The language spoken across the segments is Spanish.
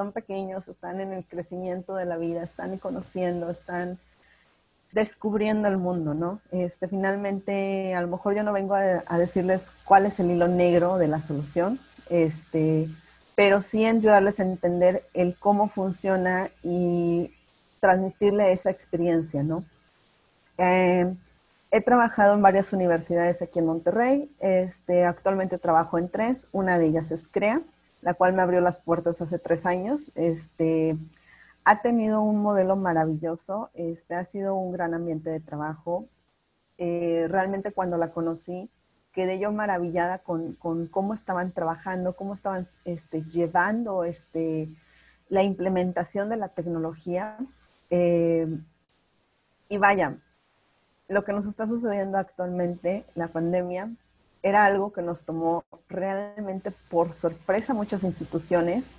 están pequeños, están en el crecimiento de la vida, están conociendo, están descubriendo el mundo, ¿no? Finalmente, a lo mejor yo no vengo a decirles cuál es el hilo negro de la solución, pero sí ayudarles a entender el cómo funciona y transmitirle esa experiencia, ¿no? He trabajado en varias universidades aquí en Monterrey. Actualmente trabajo en 3. Una de ellas es CREA, la cual me abrió las puertas hace 3 años. Ha tenido un modelo maravilloso. Ha sido un gran ambiente de trabajo. Realmente cuando la conocí, quedé yo maravillada con cómo estaban trabajando, cómo estaban llevando la implementación de la tecnología. Y vaya, lo que nos está sucediendo actualmente, la pandemia, era algo que nos tomó realmente por sorpresa a muchas instituciones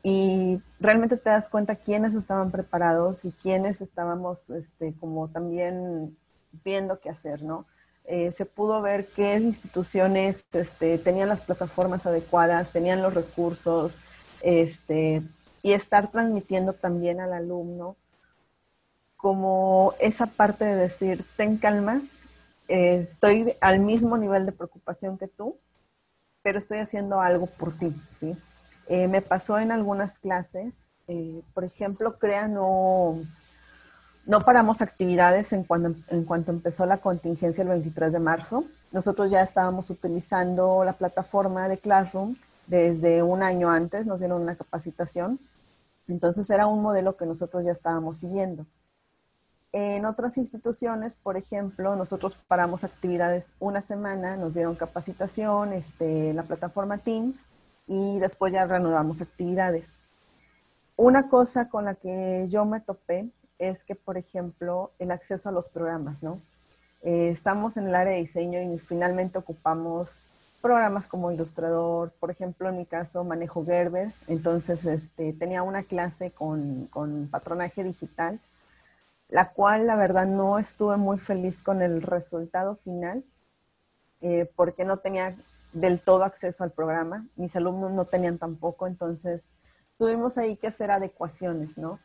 y realmente te das cuenta quiénes estaban preparados y quiénes estábamos como también viendo qué hacer, ¿no? Se pudo ver qué instituciones tenían las plataformas adecuadas, tenían los recursos, y estar transmitiendo también al alumno como esa parte de decir, ten calma, estoy al mismo nivel de preocupación que tú, pero estoy haciendo algo por ti, ¿sí? Me pasó en algunas clases, por ejemplo, CREA no paramos actividades en cuanto empezó la contingencia el 23 de marzo. Nosotros ya estábamos utilizando la plataforma de Classroom desde un año antes, nos dieron una capacitación, entonces era un modelo que nosotros ya estábamos siguiendo. En otras instituciones, por ejemplo, nosotros paramos actividades una semana, nos dieron capacitación, la plataforma Teams, y después ya reanudamos actividades. Una cosa con la que yo me topé es que, por ejemplo, el acceso a los programas, ¿no? Estamos en el área de diseño y finalmente ocupamos programas como Illustrator. Por ejemplo, en mi caso manejo Gerber, entonces tenía una clase con patronaje digital, la cual la verdad no estuve muy feliz con el resultado final, porque no tenía del todo acceso al programa, mis alumnos no tenían tampoco, entonces tuvimos ahí que hacer adecuaciones, ¿no?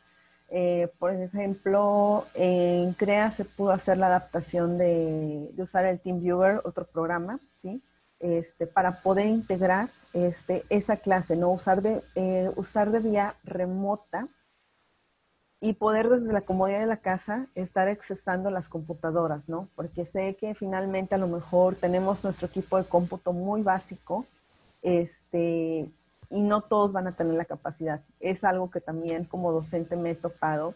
Por ejemplo, en CREA se pudo hacer la adaptación de usar el TeamViewer, otro programa, ¿sí? Para poder integrar esa clase, ¿no? Usar de vía remota y poder desde la comodidad de la casa estar accesando las computadoras, ¿no? Porque sé que finalmente a lo mejor tenemos nuestro equipo de cómputo muy básico, y no todos van a tener la capacidad. Es algo que también como docente me he topado.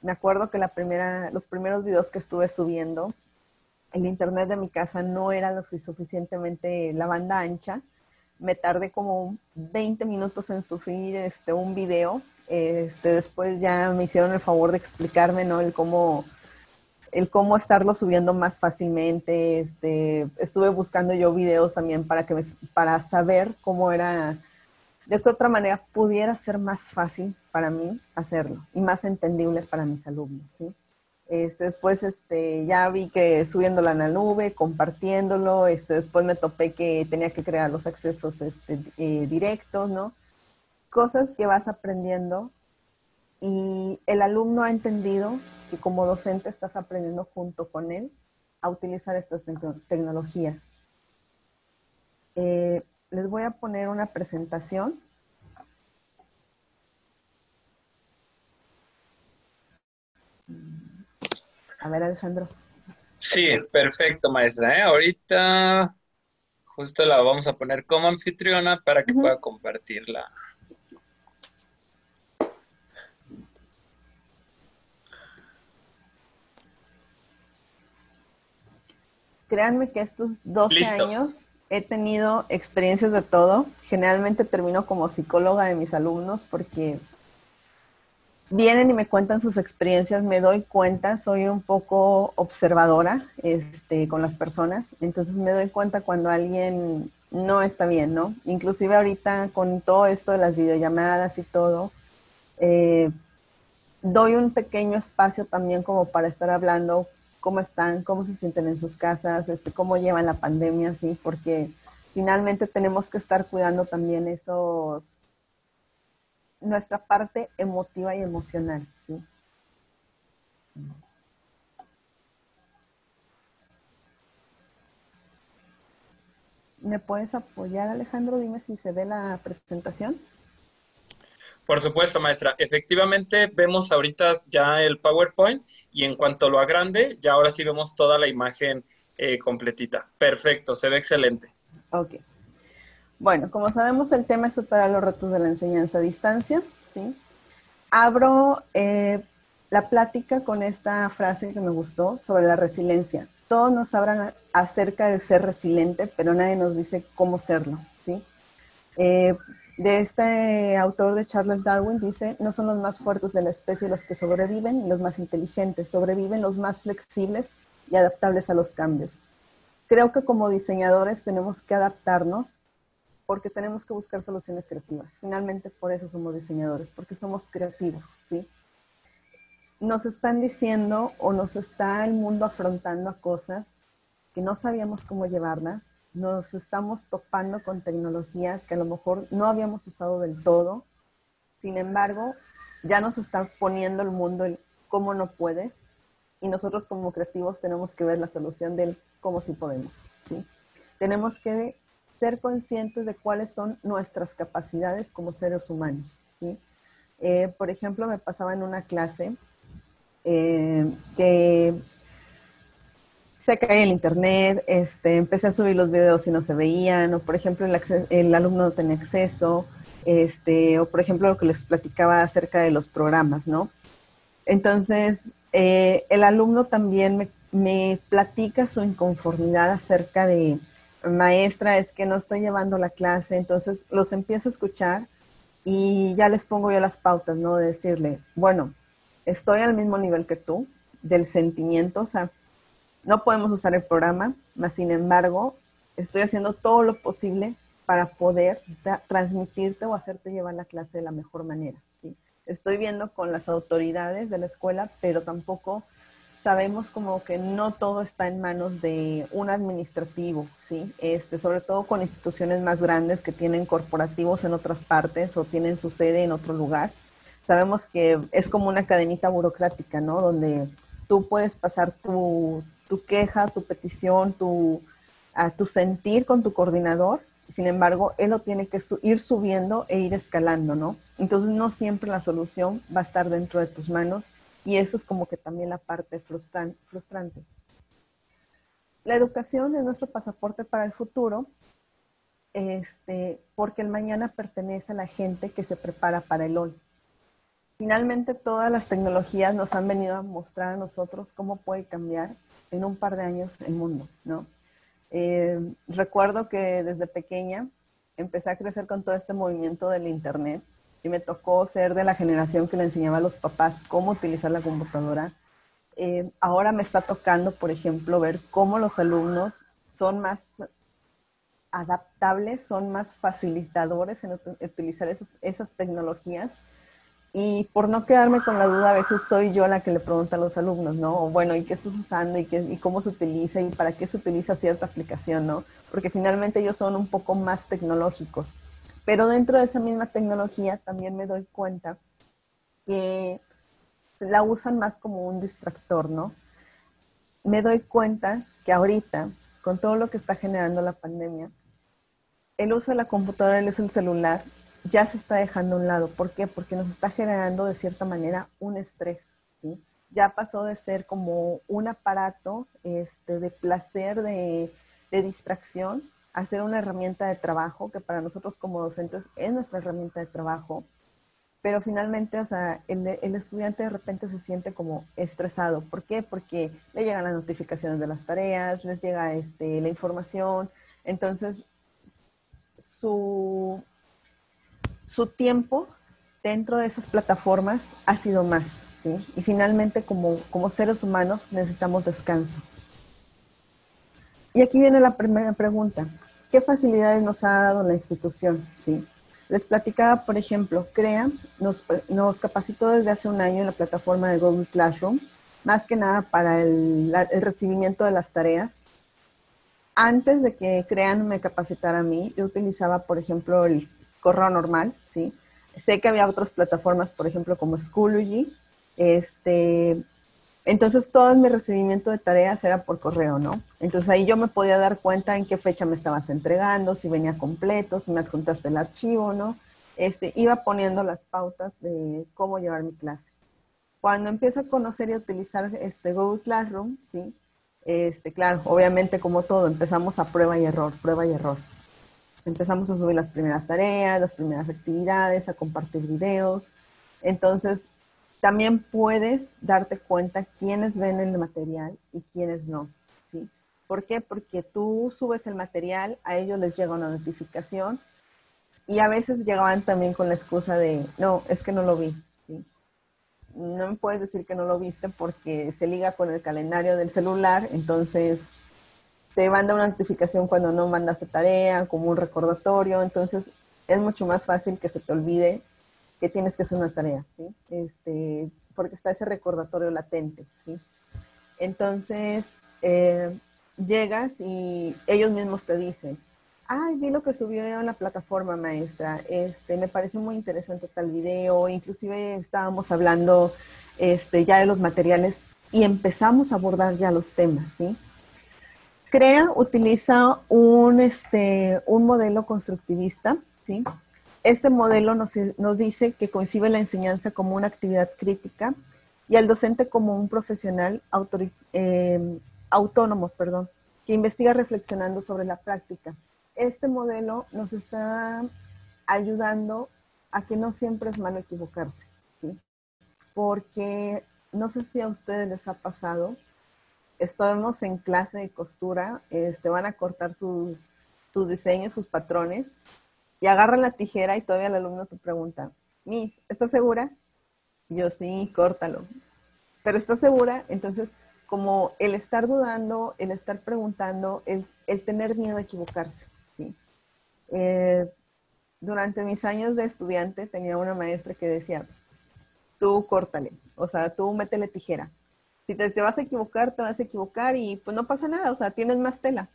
Me acuerdo que los primeros videos que estuve subiendo, el internet de mi casa no era lo suficientemente la banda ancha. Me tardé como 20 minutos en subir un video. Después ya me hicieron el favor de explicarme, ¿no? El cómo estarlo subiendo más fácilmente. Estuve buscando yo videos también para saber cómo era, de qué otra manera pudiera ser más fácil para mí hacerlo y más entendible para mis alumnos, ¿sí? Después ya vi que subiéndolo a la nube, compartiéndolo, después me topé que tenía que crear los accesos directos, ¿no? Cosas que vas aprendiendo y el alumno ha entendido que como docente estás aprendiendo junto con él a utilizar estas tecnologías. Les voy a poner una presentación. A ver, Alejandro. Sí, perfecto, maestra, ¿eh? Ahorita justo la vamos a poner como anfitriona para que Uh-huh. pueda compartirla. Créanme que estos 12 Listo. años he tenido experiencias de todo. Generalmente termino como psicóloga de mis alumnos porque vienen y me cuentan sus experiencias, me doy cuenta, soy un poco observadora con las personas, entonces me doy cuenta cuando alguien no está bien, ¿no? Inclusive ahorita con todo esto de las videollamadas y todo, eh, doy un pequeño espacio también como para estar hablando cómo están, cómo se sienten en sus casas, cómo llevan la pandemia, sí, porque finalmente tenemos que estar cuidando también nuestra parte emotiva y emocional, ¿sí? ¿Me puedes apoyar, Alejandro? Dime si se ve la presentación. Por supuesto, maestra. Efectivamente, vemos ahorita ya el PowerPoint y en cuanto lo agrande, ya ahora sí vemos toda la imagen completita. Perfecto, se ve excelente. Ok. Bueno, como sabemos, el tema es superar los retos de la enseñanza a distancia, ¿sí? Abro la plática con esta frase que me gustó sobre la resiliencia. Todos nos hablan acerca de ser resiliente, pero nadie nos dice cómo serlo, ¿sí? Eh, de este autor de Charles Darwin dice, no son los más fuertes de la especie los que sobreviven, ni los más inteligentes, sobreviven los más flexibles y adaptables a los cambios. Creo que como diseñadores tenemos que adaptarnos porque tenemos que buscar soluciones creativas. Finalmente por eso somos diseñadores, porque somos creativos, ¿sí? Nos están diciendo o nos está el mundo afrontando a cosas que no sabíamos cómo llevarlas, nos estamos topando con tecnologías que a lo mejor no habíamos usado del todo, sin embargo, ya nos está poniendo el mundo el cómo no puedes, y nosotros como creativos tenemos que ver la solución del cómo sí podemos, ¿sí? Tenemos que ser conscientes de cuáles son nuestras capacidades como seres humanos, ¿sí? Por ejemplo, me pasaba en una clase que se cae el internet, empecé a subir los videos y no se veían, o por ejemplo el alumno no tenía acceso, o por ejemplo lo que les platicaba acerca de los programas, ¿no? Entonces, el alumno también me platica su inconformidad acerca de, maestra, es que no estoy llevando la clase, entonces los empiezo a escuchar y ya les pongo yo las pautas, ¿no? De decirle, bueno, estoy al mismo nivel que tú, del sentimiento, o sea, no podemos usar el programa, mas sin embargo, estoy haciendo todo lo posible para poder transmitirte o hacerte llevar la clase de la mejor manera, ¿sí? Estoy viendo con las autoridades de la escuela, pero tampoco sabemos como que no todo está en manos de un administrativo, ¿sí? Sobre todo con instituciones más grandes que tienen corporativos en otras partes o tienen su sede en otro lugar. Sabemos que es como una cadenita burocrática, ¿no? Donde tú puedes pasar tu queja, tu petición, tu sentir con tu coordinador, sin embargo, él lo tiene que ir subiendo e ir escalando, ¿no? Entonces no siempre la solución va a estar dentro de tus manos y eso es como que también la parte frustrante. La educación es nuestro pasaporte para el futuro, porque el mañana pertenece a la gente que se prepara para el hoy. Finalmente, todas las tecnologías nos han venido a mostrar a nosotros cómo puede cambiar en un par de años el mundo, ¿no? Recuerdo que desde pequeña empecé a crecer con todo este movimiento del internet y me tocó ser de la generación que le enseñaba a los papás cómo utilizar la computadora. Ahora me está tocando, por ejemplo, ver cómo los alumnos son más adaptables, son más facilitadores en utilizar esas tecnologías. Y por no quedarme con la duda, a veces soy yo la que le pregunta a los alumnos, ¿no? O bueno, ¿y qué estás usando? ¿Y cómo se utiliza? ¿Y para qué se utiliza cierta aplicación, no? Porque finalmente ellos son un poco más tecnológicos. Pero dentro de esa misma tecnología también me doy cuenta que la usan más como un distractor, ¿no? Me doy cuenta que ahorita, con todo lo que está generando la pandemia, el uso de la computadora, el uso del celular, ya se está dejando a un lado. ¿Por qué? Porque nos está generando de cierta manera un estrés, ¿sí? Ya pasó de ser como un aparato de placer, de distracción, a ser una herramienta de trabajo, que para nosotros como docentes es nuestra herramienta de trabajo, pero finalmente, o sea, el estudiante de repente se siente como estresado. ¿Por qué? Porque le llegan las notificaciones de las tareas, les llega la información, entonces su, su tiempo dentro de esas plataformas ha sido más, ¿sí? Y finalmente, como seres humanos, necesitamos descanso. Y aquí viene la primera pregunta. ¿Qué facilidades nos ha dado la institución? ¿Sí? Les platicaba, por ejemplo, CREA nos capacitó desde hace un año en la plataforma de Google Classroom, más que nada para el recibimiento de las tareas. Antes de que CREA me capacitara a mí, yo utilizaba, por ejemplo, el correo normal, ¿sí? sé que había otras plataformas, por ejemplo, como Schoology. Entonces, todo mi recibimiento de tareas era por correo, ¿no? Entonces, ahí yo me podía dar cuenta en qué fecha me estabas entregando, si venía completo, si me adjuntaste el archivo, ¿no? Iba poniendo las pautas de cómo llevar mi clase. Cuando empiezo a conocer y a utilizar Google Classroom, ¿sí? Claro, obviamente como todo, empezamos a prueba y error, prueba y error. Empezamos a subir las primeras tareas, las primeras actividades, a compartir videos. Entonces, también puedes darte cuenta quiénes ven el material y quiénes no, ¿sí? ¿Por qué? Porque tú subes el material, a ellos les llega una notificación y a veces llegaban también con la excusa de, no, es que no lo vi, ¿sí? No me puedes decir que no lo viste porque se liga con el calendario del celular, entonces te manda una notificación cuando no mandaste tarea, como un recordatorio, entonces es mucho más fácil que se te olvide que tienes que hacer una tarea, ¿sí? Porque está ese recordatorio latente, ¿sí? Entonces, llegas y ellos mismos te dicen, ay, vi lo que subió en la plataforma, maestra, me pareció muy interesante tal video, inclusive estábamos hablando ya de los materiales y empezamos a abordar ya los temas, ¿sí? CREA utiliza un modelo constructivista, ¿sí? Este modelo nos dice que concibe la enseñanza como una actividad crítica y al docente como un profesional autónomo, perdón, que investiga reflexionando sobre la práctica. Este modelo nos está ayudando a que no siempre es malo equivocarse, ¿sí? Porque no sé si a ustedes les ha pasado, estamos en clase de costura, van a cortar sus diseños, sus patrones, y agarran la tijera y todavía el alumno te pregunta, Miss, ¿estás segura? Y yo, sí, córtalo. Pero ¿estás segura? Entonces, como el estar dudando, el estar preguntando, el tener miedo a equivocarse, ¿sí? Durante mis años de estudiante tenía una maestra que decía, tú córtale, o sea, tú métele tijera. Si te vas a equivocar, te vas a equivocar y pues no pasa nada, o sea, tienes más tela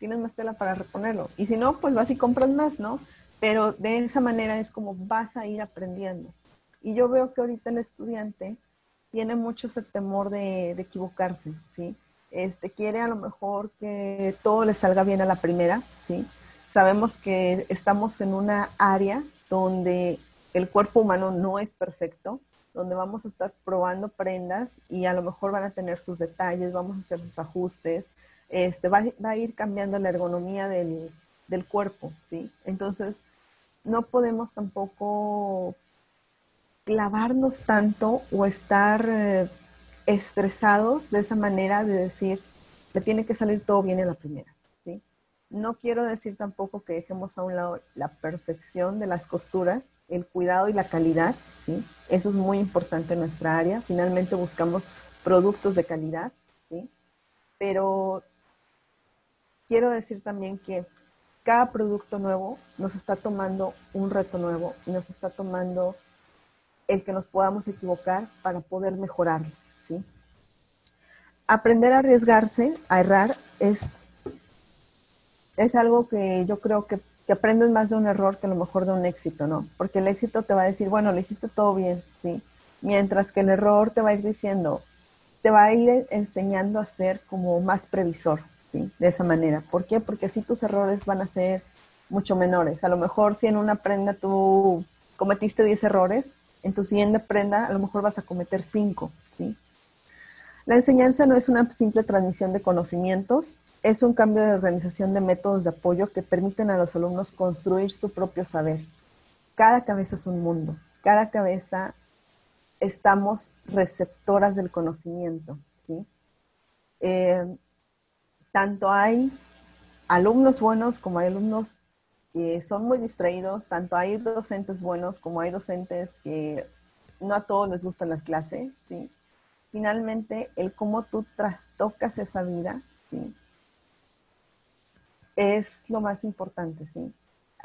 para reponerlo. Y si no, pues vas y compras más, ¿no? Pero de esa manera es como vas a ir aprendiendo. Y yo veo que ahorita el estudiante tiene mucho ese temor de equivocarse, ¿sí? Quiere a lo mejor que todo le salga bien a la primera, ¿sí? Sabemos que estamos en una área donde el cuerpo humano no es perfecto, donde vamos a estar probando prendas y a lo mejor van a tener sus detalles, vamos a hacer sus ajustes, va a ir cambiando la ergonomía del cuerpo, ¿sí? Entonces, no podemos tampoco clavarnos tanto o estar estresados de esa manera de decir, me tiene que salir todo bien en la primera, ¿sí? No quiero decir tampoco que dejemos a un lado la perfección de las costuras, el cuidado y la calidad, ¿sí? Eso es muy importante en nuestra área. Finalmente buscamos productos de calidad, ¿sí? Pero quiero decir también que cada producto nuevo nos está tomando un reto nuevo y nos está tomando el que nos podamos equivocar para poder mejorarlo, ¿sí? Aprender a arriesgarse, a errar, es algo que yo creo que aprendes más de un error que a lo mejor de un éxito, ¿no? Porque el éxito te va a decir, bueno, lo hiciste todo bien, ¿sí? Mientras que el error te va a ir diciendo, te va a ir enseñando a ser como más previsor, ¿sí? De esa manera. ¿Por qué? Porque así tus errores van a ser mucho menores. A lo mejor si en una prenda tú cometiste 10 errores, en tu siguiente prenda a lo mejor vas a cometer 5, ¿sí? La enseñanza no es una simple transmisión de conocimientos, es un cambio de organización de métodos de apoyo que permiten a los alumnos construir su propio saber. Cada cabeza es un mundo, cada cabeza estamos receptoras del conocimiento, ¿sí? Eh, Tanto hay alumnos buenos como hay alumnos que son muy distraídos, tanto hay docentes buenos como hay docentes que no a todos les gustan las clases, ¿sí? Finalmente, el cómo tú trastocas esa vida, ¿sí? Es lo más importante, ¿sí?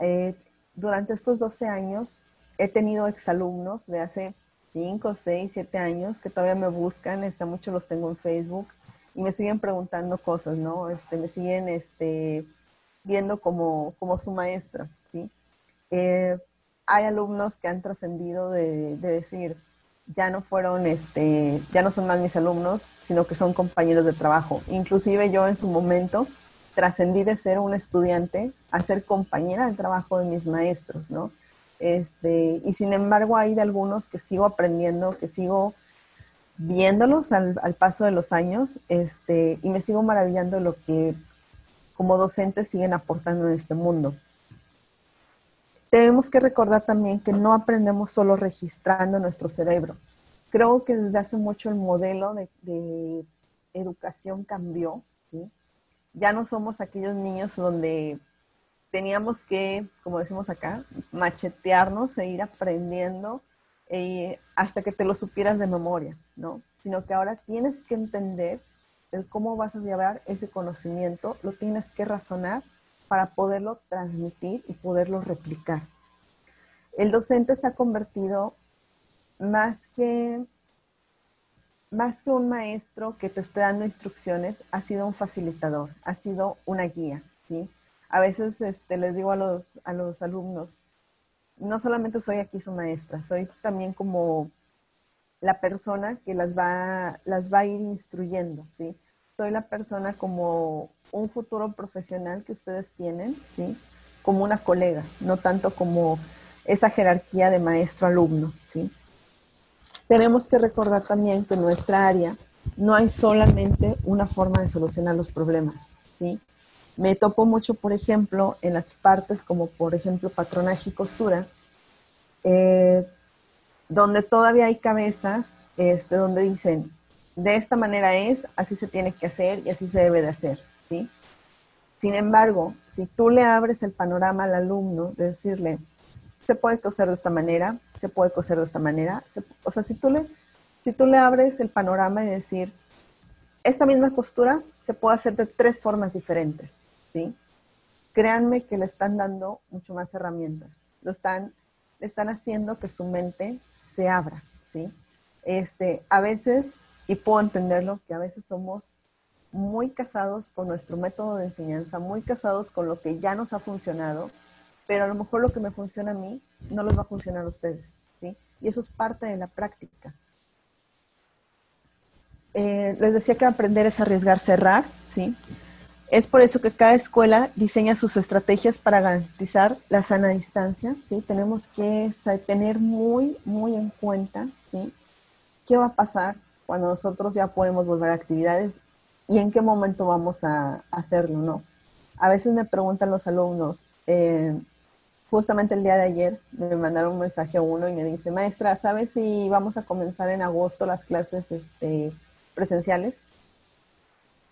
Eh, Durante estos 12 años he tenido exalumnos de hace 5, 6, 7 años que todavía me buscan, muchos los tengo en Facebook y me siguen preguntando cosas, ¿no? Me siguen viendo como su maestra, ¿sí? Eh, hay alumnos que han trascendido de decir, ya no fueron, ya no son más mis alumnos, sino que son compañeros de trabajo. Inclusive yo en su momento trascendí de ser una estudiante a ser compañera de trabajo de mis maestros, ¿no? Y sin embargo hay de algunos que sigo aprendiendo, que sigo viéndolos al paso de los años, y me sigo maravillando de lo que como docentes siguen aportando en este mundo. Tenemos que recordar también que no aprendemos solo registrando nuestro cerebro. Creo que desde hace mucho el modelo de educación cambió, ¿sí? Ya no somos aquellos niños donde teníamos que, como decimos acá, machetearnos e ir aprendiendo hasta que te lo supieras de memoria, ¿no? Sino que ahora tienes que entender el cómo vas a llevar ese conocimiento, lo tienes que razonar para poderlo transmitir y poderlo replicar. El docente se ha convertido más que un maestro que te esté dando instrucciones, ha sido un facilitador, ha sido una guía, ¿sí? A veces les digo a los alumnos, no solamente soy aquí su maestra, soy también como la persona que las va a ir instruyendo, ¿sí? Soy la persona como un futuro profesional que ustedes tienen, ¿sí? Como una colega, no tanto como esa jerarquía de maestro-alumno, ¿sí? Tenemos que recordar también que en nuestra área no hay solamente una forma de solucionar los problemas, ¿sí? Me topo mucho, por ejemplo, en las partes como, por ejemplo, patronaje y costura, eh, donde todavía hay cabezas donde dicen, de esta manera es, así se tiene que hacer y así se debe de hacer, ¿sí? Sin embargo, si tú le abres el panorama al alumno de decirle, se puede coser de esta manera, se puede coser de esta manera, o sea, si tú le abres el panorama y decir, esta misma costura se puede hacer de 3 formas diferentes, ¿sí? Créanme que le están dando mucho más herramientas, le están haciendo que su mente se abra, ¿sí? A veces, y puedo entenderlo, que a veces somos muy casados con nuestro método de enseñanza, muy casados con lo que ya nos ha funcionado, pero a lo mejor lo que me funciona a mí no les va a funcionar a ustedes, ¿sí? Y eso es parte de la práctica. Les decía que aprender es arriesgarse a errar, ¿sí? Es por eso que cada escuela diseña sus estrategias para garantizar la sana distancia, ¿sí? Tenemos que tener muy, muy en cuenta, ¿sí? ¿Qué va a pasar cuando nosotros ya podemos volver a actividades y en qué momento vamos a hacerlo, ¿no? A veces me preguntan los alumnos, justamente el día de ayer me mandaron un mensaje a uno y me dice, maestra, ¿sabes si vamos a comenzar en agosto las clases presenciales?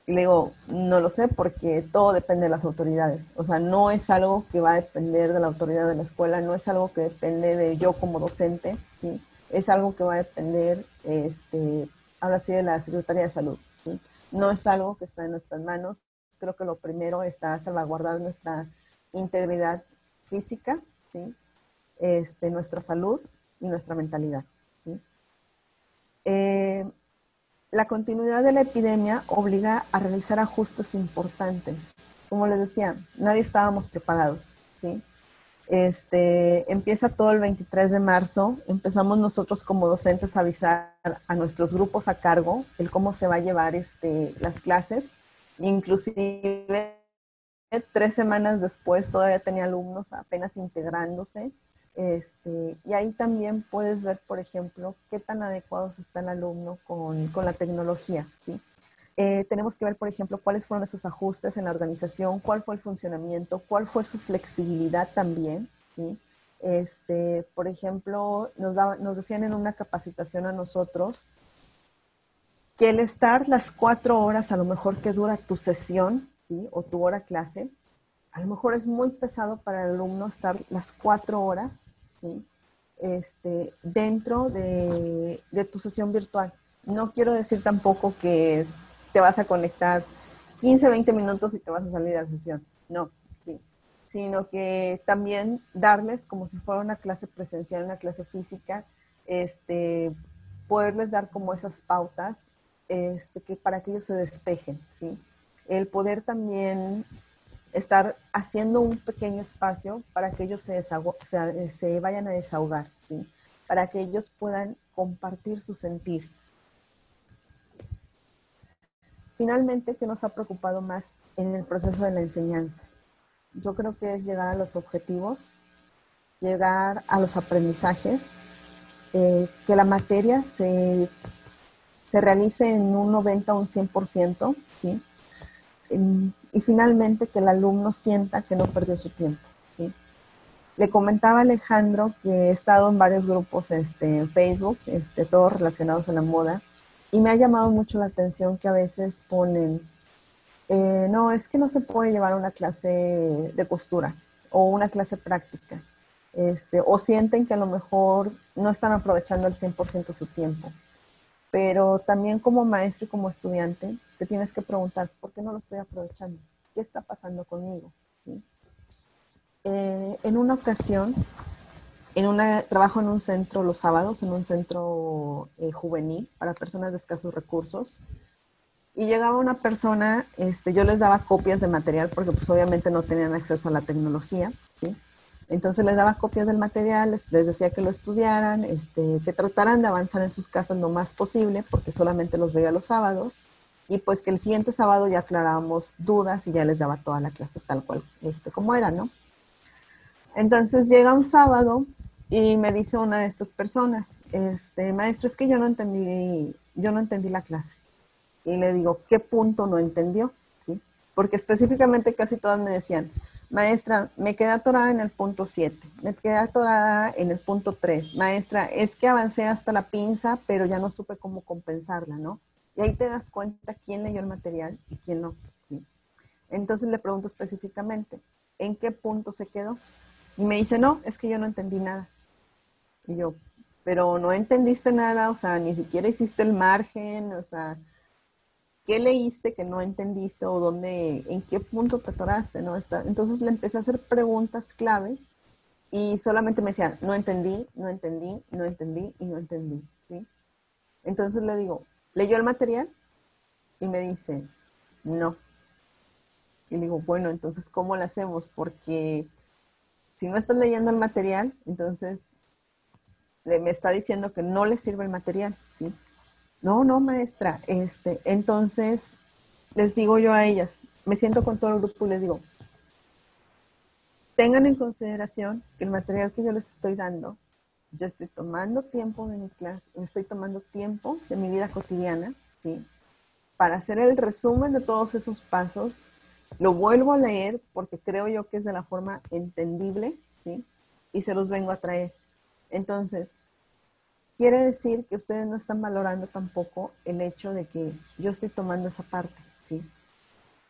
Y le digo, no lo sé porque todo depende de las autoridades. O sea, no es algo que va a depender de la autoridad de la escuela, no es algo que depende de yo como docente, ¿sí? Es algo que va a depender, ahora sí, de la Secretaría de Salud, ¿sí? No es algo que está en nuestras manos. Creo que lo primero está salvaguardar nuestra integridad física, ¿sí? Nuestra salud y nuestra mentalidad, ¿sí? La continuidad de la epidemia obliga a realizar ajustes importantes. Como les decía, nadie estábamos preparados, ¿sí? Empieza todo el 23 de marzo, empezamos nosotros como docentes a avisar a nuestros grupos a cargo el cómo se va a llevar las clases, inclusive 3 semanas después todavía tenía alumnos apenas integrándose. Y ahí también puedes ver, por ejemplo, qué tan adecuados está el alumno con la tecnología, ¿sí? Tenemos que ver, por ejemplo, cuáles fueron esos ajustes en la organización, cuál fue el funcionamiento, cuál fue su flexibilidad también, ¿sí? Por ejemplo, nos decían en una capacitación a nosotros que el estar las 4 horas a lo mejor que dura tu sesión, ¿sí? O tu hora clase, a lo mejor es muy pesado para el alumno estar las 4 horas, ¿sí? Dentro de tu sesión virtual. No quiero decir tampoco que te vas a conectar 15, 20 minutos y te vas a salir de la sesión. No, sí. Sino que también darles como si fuera una clase presencial, una clase física, poderles dar como esas pautas para que ellos se despejen, ¿sí? El poder también estar haciendo un pequeño espacio para que ellos se vayan a desahogar, ¿sí? Para que ellos puedan compartir su sentir. Finalmente, ¿qué nos ha preocupado más en el proceso de la enseñanza? Yo creo que es llegar a los objetivos, llegar a los aprendizajes, que la materia se realice en un 90 o un 100%, ¿sí? Y finalmente que el alumno sienta que no perdió su tiempo, ¿sí? Le comentaba a Alejandro que he estado en varios grupos en Facebook, todos relacionados a la moda, y me ha llamado mucho la atención que a veces ponen, no, es que no se puede llevar una clase de costura o una clase práctica, o sienten que a lo mejor no están aprovechando al 100% su tiempo. Pero también como maestro y como estudiante, te tienes que preguntar, ¿por qué no lo estoy aprovechando? ¿Qué está pasando conmigo? ¿Sí? En una ocasión, trabajo en un centro los sábados, en un centro juvenil para personas de escasos recursos, y llegaba una persona, yo les daba copias de material porque pues obviamente no tenían acceso a la tecnología, ¿sí? Entonces les daba copias del material, les decía que lo estudiaran, que trataran de avanzar en sus casas lo más posible, porque solamente los veía los sábados, y pues que el siguiente sábado ya aclarábamos dudas y ya les daba toda la clase tal cual, como era, ¿no? Entonces llega un sábado y me dice una de estas personas, maestro, es que yo no entendí la clase. Y le digo, ¿qué punto no entendió? ¿Sí? Porque específicamente casi todas me decían, maestra, me quedé atorada en el punto 7, me quedé atorada en el punto 3, maestra, es que avancé hasta la pinza, pero ya no supe cómo compensarla, ¿no? Y ahí te das cuenta quién leyó el material y quién no, ¿sí? Entonces le pregunto específicamente, ¿en qué punto se quedó? Y me dice, no, es que yo no entendí nada. Y yo, pero no entendiste nada, o sea, ni siquiera hiciste el margen, o sea, ¿qué leíste que no entendiste o dónde, en qué punto te atoraste, ¿no? Entonces le empecé a hacer preguntas clave y solamente me decía, no entendí, no entendí, no entendí y no entendí, ¿sí? Entonces le digo, ¿leyó el material? Y me dice, no. Y le digo, bueno, entonces, ¿cómo lo hacemos? Porque si no estás leyendo el material, entonces me está diciendo que no le sirve el material, ¿sí? No, no, maestra, entonces les digo yo a ellas, me siento con todo el grupo y les digo, tengan en consideración que el material que yo les estoy dando, yo estoy tomando tiempo de mi clase, estoy tomando tiempo de mi vida cotidiana, ¿sí? Para hacer el resumen de todos esos pasos, lo vuelvo a leer porque creo yo que es de la forma entendible, ¿sí? Y se los vengo a traer. Entonces, quiere decir que ustedes no están valorando tampoco el hecho de que yo estoy tomando esa parte, ¿sí?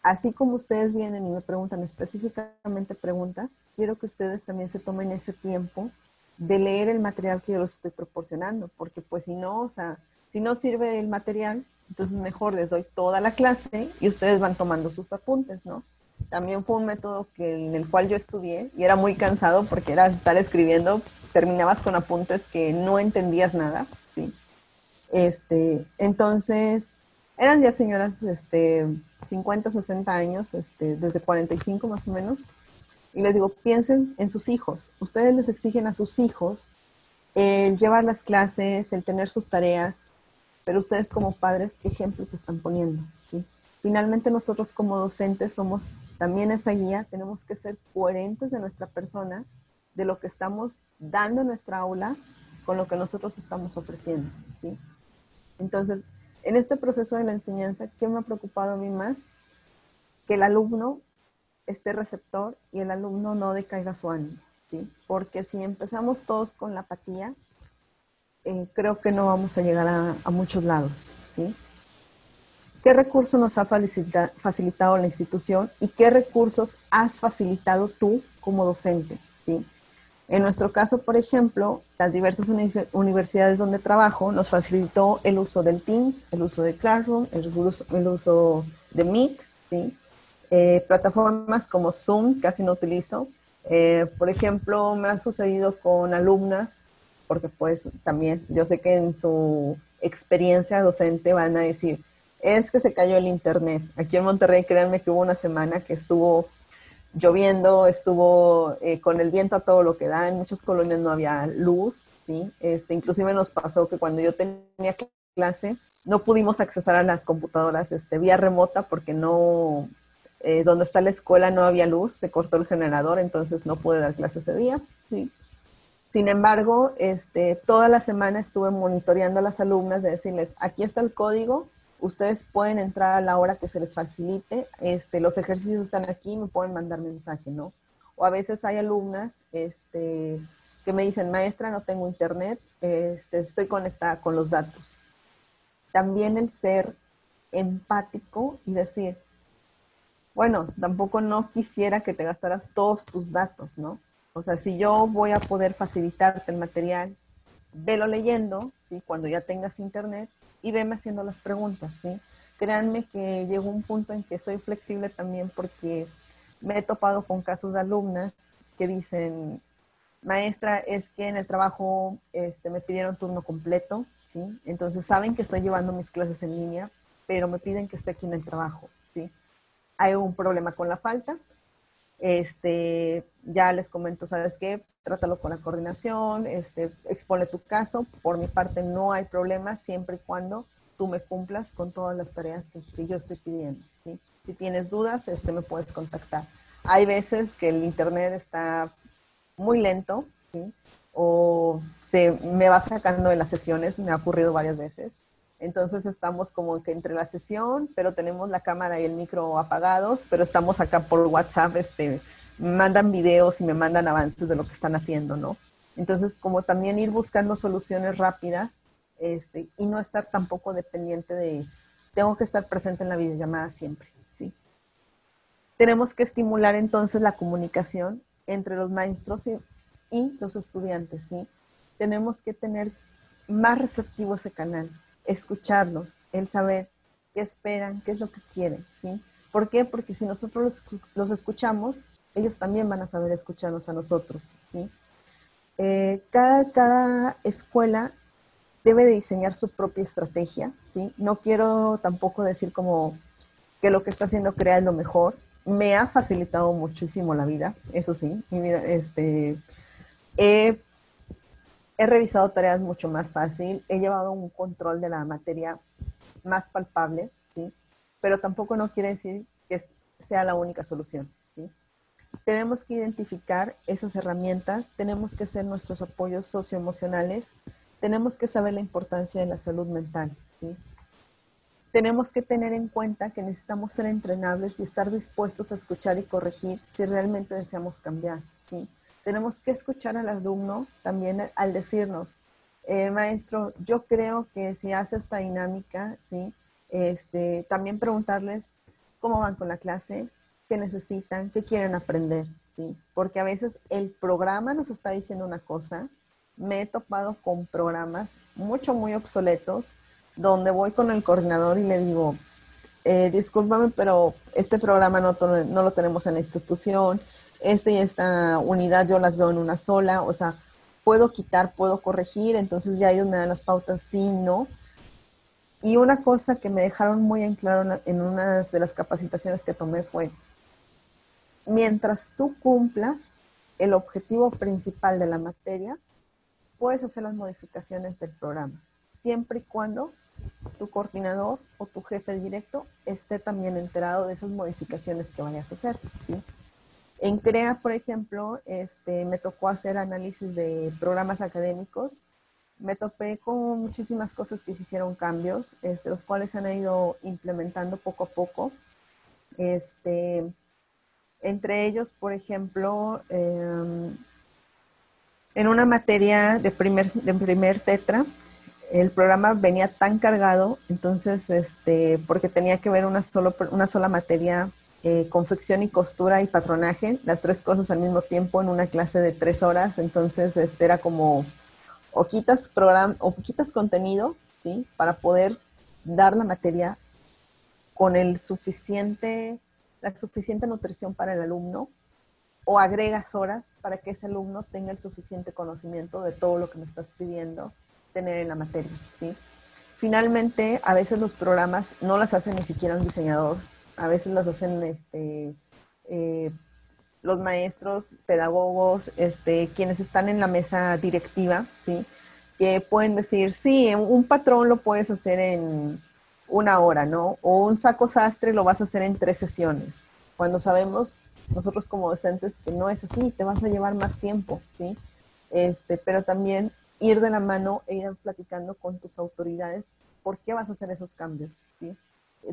Así como ustedes vienen y me preguntan específicamente preguntas, quiero que ustedes también se tomen ese tiempo de leer el material que yo les estoy proporcionando, porque pues si no, o sea, si no sirve el material, entonces mejor les doy toda la clase y ustedes van tomando sus apuntes, ¿no? También fue un método en el cual yo estudié y era muy cansado porque era estar escribiendo, terminabas con apuntes que no entendías nada, ¿sí? Entonces, eran ya señoras, 50, 60 años, desde 45 más o menos, y les digo, piensen en sus hijos. Ustedes les exigen a sus hijos el llevar las clases, el tener sus tareas, pero ustedes como padres, ¿qué ejemplos están poniendo? ¿Sí? Finalmente nosotros como docentes somos también esa guía, tenemos que ser coherentes de nuestra persona, de lo que estamos dando en nuestra aula, con lo que nosotros estamos ofreciendo, ¿sí? Entonces, en este proceso de la enseñanza, ¿qué me ha preocupado a mí más? Que el alumno esté receptor y el alumno no decaiga su ánimo, ¿sí? Porque si empezamos todos con la apatía, creo que no vamos a llegar a muchos lados, ¿sí? ¿Qué recursos nos ha facilitado la institución y qué recursos has facilitado tú como docente, ¿sí? En nuestro caso, por ejemplo, las diversas universidades donde trabajo nos facilitó el uso del Teams, el uso de Classroom, el uso de Meet, ¿sí? Plataformas como Zoom casi no utilizo. Por ejemplo, me ha sucedido con alumnas, porque pues también yo sé que en su experiencia docente van a decir, es que se cayó el internet. Aquí en Monterrey, créanme que hubo una semana que estuvo lloviendo, estuvo con el viento a todo lo que da, en muchas colonias no había luz, ¿sí? Inclusive nos pasó que cuando yo tenía clase, no pudimos accesar a las computadoras vía remota porque no, donde está la escuela no había luz, se cortó el generador, entonces no pude dar clase ese día, ¿sí? Sin embargo, toda la semana estuve monitoreando a las alumnas de decirles, aquí está el código, ustedes pueden entrar a la hora que se les facilite, los ejercicios están aquí, me pueden mandar mensaje, ¿no? O a veces hay alumnas que me dicen, maestra, no tengo internet, estoy conectada con los datos. También el ser empático y decir, bueno, tampoco no quisiera que te gastaras todos tus datos, ¿no? O sea, si yo voy a poder facilitarte el material, velo leyendo, ¿sí? Cuando ya tengas internet y veme haciendo las preguntas, ¿sí? Créanme que llegó un punto en que soy flexible también porque me he topado con casos de alumnas que dicen, maestra, es que en el trabajo me pidieron turno completo, ¿sí? Entonces saben que estoy llevando mis clases en línea, pero me piden que esté aquí en el trabajo, ¿sí? Hay un problema con la falta, ya les comento, ¿sabes qué? Trátalo con la coordinación, expone tu caso, por mi parte no hay problema siempre y cuando tú me cumplas con todas las tareas que yo estoy pidiendo, ¿sí? Si tienes dudas, me puedes contactar. Hay veces que el internet está muy lento, ¿sí? O se me va sacando de las sesiones, me ha ocurrido varias veces. Entonces estamos como que entre la sesión, pero tenemos la cámara y el micro apagados, pero estamos acá por WhatsApp, mandan videos y me mandan avances de lo que están haciendo, ¿no? Entonces, como también ir buscando soluciones rápidas, y no estar tampoco dependiente de, tengo que estar presente en la videollamada siempre, ¿sí? Tenemos que estimular entonces la comunicación entre los maestros y los estudiantes, ¿sí? Tenemos que tener más receptivo ese canal, escucharlos, el saber qué esperan, qué es lo que quieren, ¿sí? ¿Por qué? Porque si nosotros los escuchamos, ellos también van a saber escucharnos a nosotros, ¿sí? Cada escuela debe de diseñar su propia estrategia, ¿sí? No quiero tampoco decir como que lo que está haciendo CREA es lo mejor. Me ha facilitado muchísimo la vida, eso sí. Mi vida, he, he revisado tareas mucho más fácil, he llevado un control de la materia más palpable, ¿sí? Pero tampoco no quiere decir que sea la única solución, ¿sí? Tenemos que identificar esas herramientas, tenemos que hacer nuestros apoyos socioemocionales, tenemos que saber la importancia de la salud mental, ¿sí? Tenemos que tener en cuenta que necesitamos ser entrenables y estar dispuestos a escuchar y corregir si realmente deseamos cambiar, ¿sí? Tenemos que escuchar al alumno también al decirnos, maestro, yo creo que si hace esta dinámica, ¿sí? También preguntarles cómo van con la clase, qué necesitan, qué quieren aprender, ¿sí? Porque a veces el programa nos está diciendo una cosa, me he topado con programas muy obsoletos, donde voy con el coordinador y le digo, discúlpame, pero este programa no lo tenemos en la institución, y esta unidad yo las veo en una sola, o sea, puedo quitar, puedo corregir, entonces ya ellos me dan las pautas, sí, no. Y una cosa que me dejaron muy en claro en una de las capacitaciones que tomé fue, mientras tú cumplas el objetivo principal de la materia, puedes hacer las modificaciones del programa, siempre y cuando tu coordinador o tu jefe directo esté también enterado de esas modificaciones que vayas a hacer, ¿sí? En CREA, por ejemplo, me tocó hacer análisis de programas académicos. Me topé con muchísimas cosas que se hicieron cambios, los cuales se han ido implementando poco a poco. Entre ellos, por ejemplo, en una materia de primer tetra, el programa venía tan cargado, entonces, porque tenía que ver una sola materia, confección y costura y patronaje, las tres cosas al mismo tiempo en una clase de 3 horas, entonces era como o quitas contenido, ¿sí? Para poder dar la materia con la suficiente nutrición para el alumno, o agregas horas para que ese alumno tenga el suficiente conocimiento de todo lo que me estás pidiendo tener en la materia, ¿sí? Finalmente, a veces los programas no las hace ni siquiera un diseñador, a veces las hacen los maestros, pedagogos, quienes están en la mesa directiva, ¿sí? Que pueden decir, sí, un patrón lo puedes hacer en 1 hora, ¿no? O un saco sastre lo vas a hacer en 3 sesiones. Cuando sabemos nosotros como docentes que no es así, te vas a llevar más tiempo, ¿sí? Pero también ir de la mano e ir platicando con tus autoridades por qué vas a hacer esos cambios, ¿sí?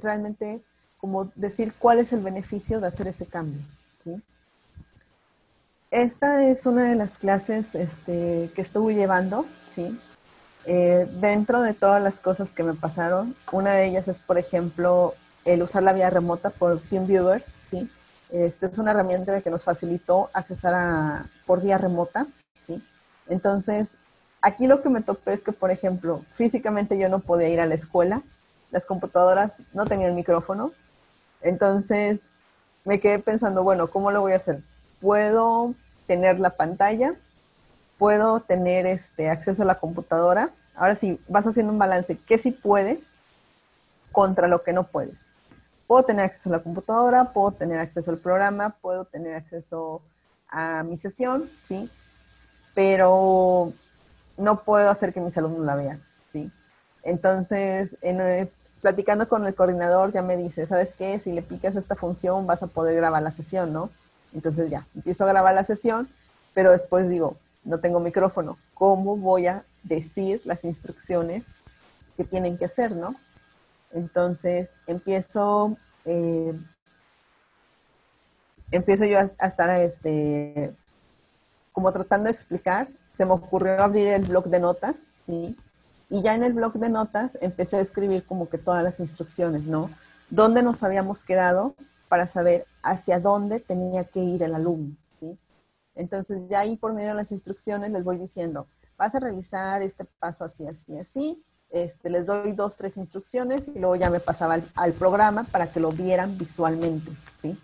Realmente como decir cuál es el beneficio de hacer ese cambio, ¿sí? Esta es una de las clases que estuve llevando, ¿sí? Dentro de todas las cosas que me pasaron, una de ellas es, por ejemplo, el usar la vía remota por TeamViewer, ¿sí? Es una herramienta que nos facilitó accesar por vía remota, ¿sí? Entonces, aquí lo que me topé es que, por ejemplo, físicamente yo no podía ir a la escuela, las computadoras no tenían micrófono, entonces me quedé pensando, bueno, ¿cómo lo voy a hacer? Puedo tener la pantalla, puedo tener acceso a la computadora. Ahora sí, vas haciendo un balance, ¿qué sí puedes contra lo que no puedes? Puedo tener acceso a la computadora, puedo tener acceso al programa, puedo tener acceso a mi sesión, ¿sí? Pero no puedo hacer que mis alumnos la vean, ¿sí? Entonces, platicando con el coordinador, ya me dice, ¿sabes qué? Si le picas esta función, vas a poder grabar la sesión, ¿no? Entonces ya, empiezo a grabar la sesión, pero después digo, no tengo micrófono, ¿cómo voy a decir las instrucciones que tienen que hacer, ¿no? Entonces, eh, empiezo yo a estar, como tratando de explicar, se me ocurrió abrir el blog de notas, ¿sí? Y ya en el blog de notas empecé a escribir como que todas las instrucciones, ¿no? Dónde nos habíamos quedado para saber hacia dónde tenía que ir el alumno, ¿sí? Entonces ya ahí por medio de las instrucciones les voy diciendo, vas a realizar este paso así, así, así, les doy 2, 3 instrucciones y luego ya me pasaba al programa para que lo vieran visualmente, ¿sí?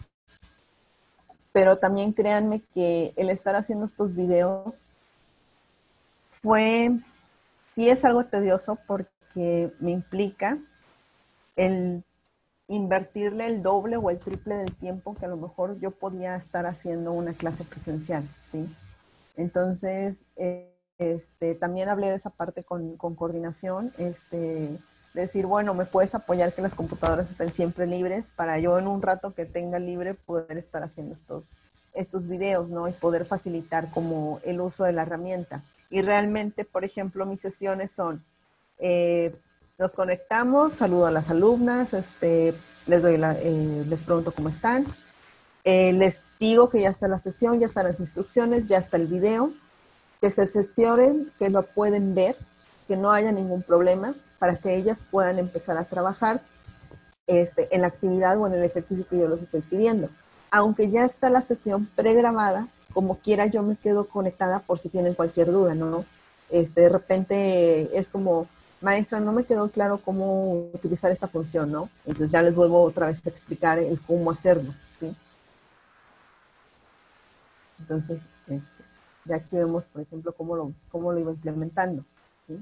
Pero también créanme que el estar haciendo estos videos fue, sí es algo tedioso porque me implica el invertirle el doble o el triple del tiempo que a lo mejor yo podía estar haciendo una clase presencial, ¿sí? Entonces, también hablé de esa parte con coordinación, decir, bueno, me puedes apoyar que las computadoras estén siempre libres para yo en un rato que tenga libre poder estar haciendo estos videos, ¿no? Y poder facilitar como el uso de la herramienta. Y realmente, por ejemplo, mis sesiones son, nos conectamos, saludo a las alumnas, les pregunto cómo están, les digo que ya está la sesión, ya están las instrucciones, ya está el video, que se sesionen, que lo pueden ver, que no haya ningún problema, para que ellas puedan empezar a trabajar en la actividad o en el ejercicio que yo les estoy pidiendo. Aunque ya está la sesión pregrabada, como quiera yo me quedo conectada por si tienen cualquier duda, ¿no? De repente es como, maestra, no me quedó claro cómo utilizar esta función, ¿no? Entonces ya les vuelvo otra vez a explicar el cómo hacerlo, ¿sí? Entonces, ya aquí vemos, por ejemplo, cómo lo iba implementando, ¿sí?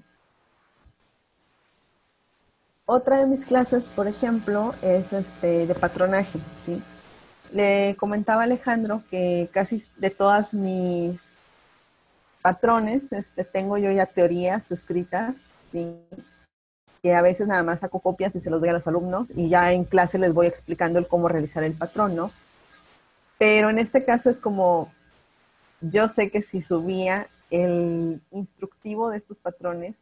Otra de mis clases, por ejemplo, es de patronaje, ¿sí? Le comentaba a Alejandro que casi de todas mis patrones, tengo yo ya teorías escritas, ¿sí? Que a veces nada más saco copias y se los doy a los alumnos y ya en clase les voy explicando el cómo realizar el patrón, ¿no? Pero en este caso es como, yo sé que si subía el instructivo de estos patrones,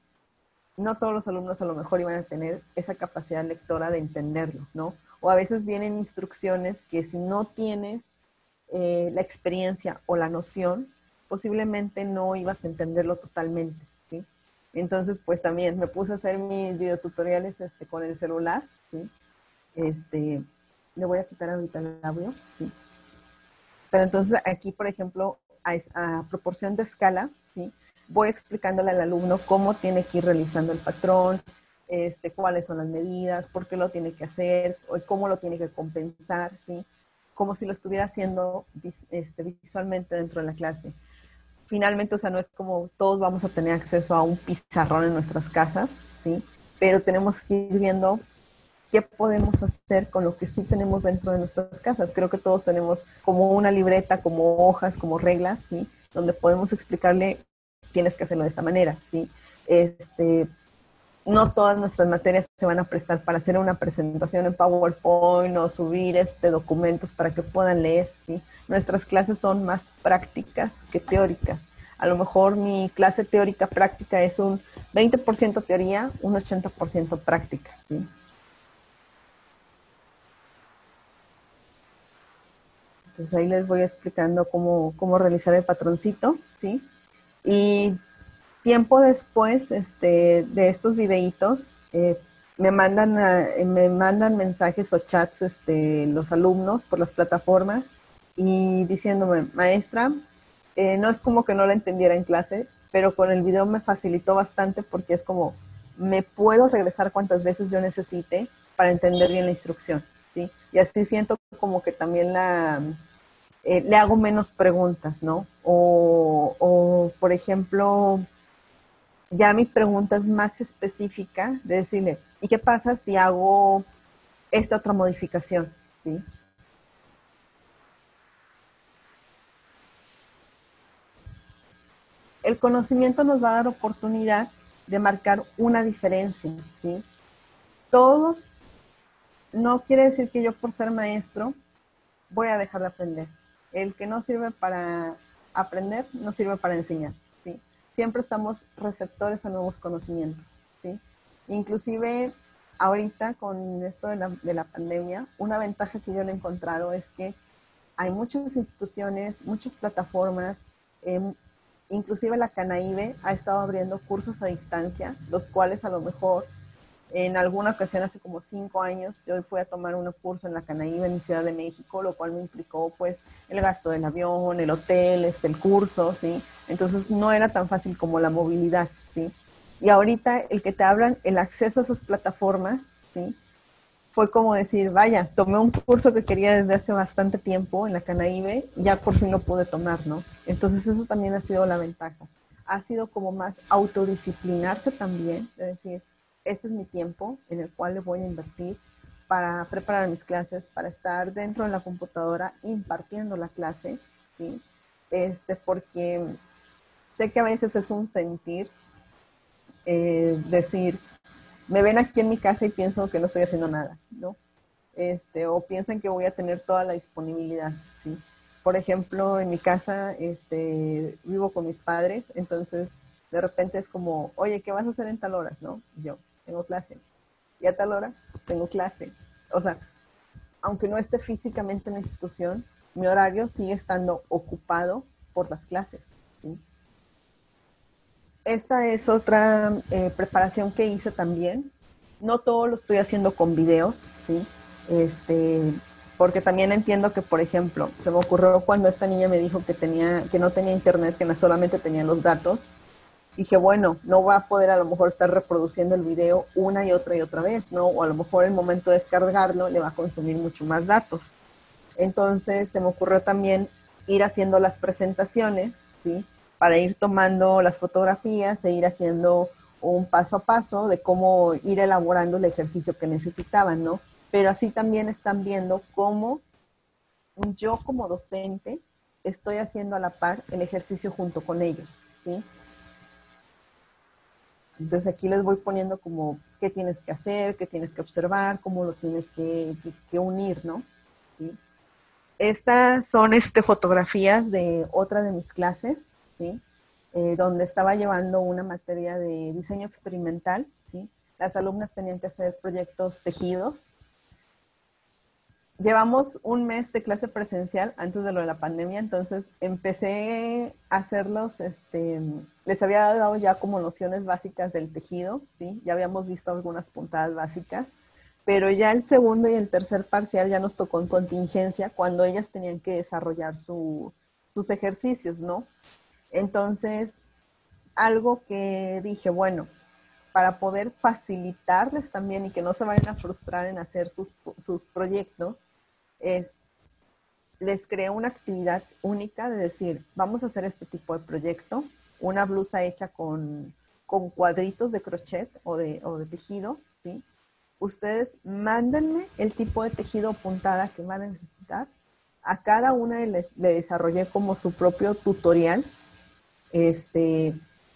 no todos los alumnos a lo mejor iban a tener esa capacidad lectora de entenderlo, ¿no? O a veces vienen instrucciones que si no tienes la experiencia o la noción, posiblemente no ibas a entenderlo totalmente, ¿sí? Entonces, pues también me puse a hacer mis videotutoriales con el celular, ¿sí? Le voy a quitar ahorita el audio, ¿sí? Pero entonces aquí, por ejemplo, a proporción de escala, ¿sí? Voy explicándole al alumno cómo tiene que ir realizando el patrón, cuáles son las medidas, por qué lo tiene que hacer, o cómo lo tiene que compensar, ¿sí? Como si lo estuviera haciendo visualmente dentro de la clase. Finalmente, o sea, no es como todos vamos a tener acceso a un pizarrón en nuestras casas, ¿sí? Pero tenemos que ir viendo qué podemos hacer con lo que sí tenemos dentro de nuestras casas. Creo que todos tenemos como una libreta, como hojas, como reglas, ¿sí? Donde podemos explicarle, tienes que hacerlo de esta manera, ¿sí? No todas nuestras materias se van a prestar para hacer una presentación en PowerPoint o subir documentos para que puedan leer, ¿sí? Nuestras clases son más prácticas que teóricas. A lo mejor mi clase teórica práctica es un 20% teoría, un 80% práctica, ¿sí? Entonces ahí les voy explicando cómo realizar el patroncito, ¿sí? Y tiempo después de estos videitos, me mandan mensajes o chats los alumnos por las plataformas y diciéndome, maestra, no es como que no la entendiera en clase, pero con el video me facilitó bastante porque es como, me puedo regresar cuantas veces yo necesite para entender bien la instrucción, ¿sí? Y así siento como que también le hago menos preguntas, ¿no? Por ejemplo, ya mi pregunta es más específica de decirle, ¿y qué pasa si hago esta otra modificación? ¿Sí? El conocimiento nos va a dar oportunidad de marcar una diferencia, ¿sí? Todos, no quiere decir que yo por ser maestro voy a dejar de aprender. El que no sirve para aprender, no sirve para enseñar, ¿sí? Siempre estamos receptores a nuevos conocimientos, ¿sí? Inclusive ahorita con esto de la pandemia, una ventaja que yo le he encontrado es que hay muchas instituciones, muchas plataformas, eh, inclusive la Canaíbe ha estado abriendo cursos a distancia, los cuales a lo mejor en alguna ocasión hace como 5 años yo fui a tomar un curso en la Canaíba en Ciudad de México, lo cual me implicó pues el gasto del avión, el hotel, el curso, ¿sí? Entonces no era tan fácil como la movilidad, ¿sí? Y ahorita el que te hablan, el acceso a esas plataformas, ¿sí? Fue como decir, vaya, tomé un curso que quería desde hace bastante tiempo en la Canaíbe, ya por fin lo pude tomar, ¿no? Entonces eso también ha sido la ventaja. Ha sido como más autodisciplinarse también, es decir, este es mi tiempo en el cual le voy a invertir para preparar mis clases, para estar dentro de la computadora impartiendo la clase, ¿sí? Porque sé que a veces es un sentir, decir, me ven aquí en mi casa y pienso que no estoy haciendo nada, ¿no? O piensan que voy a tener toda la disponibilidad, ¿sí? Por ejemplo, en mi casa, vivo con mis padres, entonces de repente es como, oye, ¿qué vas a hacer en tal hora? ¿No? Yo, tengo clase. Y a tal hora, tengo clase. O sea, aunque no esté físicamente en la institución, mi horario sigue estando ocupado por las clases, ¿sí? Esta es otra preparación que hice también. No todo lo estoy haciendo con videos, ¿sí? Porque también entiendo que, por ejemplo, se me ocurrió cuando esta niña me dijo que no tenía internet, que no solamente tenía los datos. Dije, bueno, no va a poder a lo mejor estar reproduciendo el video una y otra vez, ¿no? O a lo mejor el momento de descargarlo le va a consumir mucho más datos. Entonces se me ocurrió también ir haciendo las presentaciones, ¿sí? Para ir tomando las fotografías e ir haciendo un paso a paso de cómo ir elaborando el ejercicio que necesitaban, ¿no? Pero así también están viendo cómo yo como docente estoy haciendo a la par el ejercicio junto con ellos, ¿sí? Entonces aquí les voy poniendo como qué tienes que hacer, qué tienes que observar, cómo lo tienes que unir, ¿no? ¿Sí? Estas son fotografías de otra de mis clases, ¿sí? Donde estaba llevando una materia de diseño experimental, ¿sí? Las alumnas tenían que hacer proyectos tejidos. Llevamos un mes de clase presencial antes de lo de la pandemia, entonces empecé a hacerlos, les había dado ya como nociones básicas del tejido, ¿sí? Ya habíamos visto algunas puntadas básicas, pero ya el segundo y el tercer parcial ya nos tocó en contingencia cuando ellas tenían que desarrollar sus ejercicios, ¿no? Entonces, algo que dije, bueno, para poder facilitarles también y que no se vayan a frustrar en hacer sus proyectos, es, les creé una actividad única de decir, vamos a hacer este tipo de proyecto, una blusa hecha con cuadritos de crochet o de tejido, ¿sí? ustedes mándenme el tipo de tejido o puntada que van a necesitar. A cada una le desarrollé como su propio tutorial.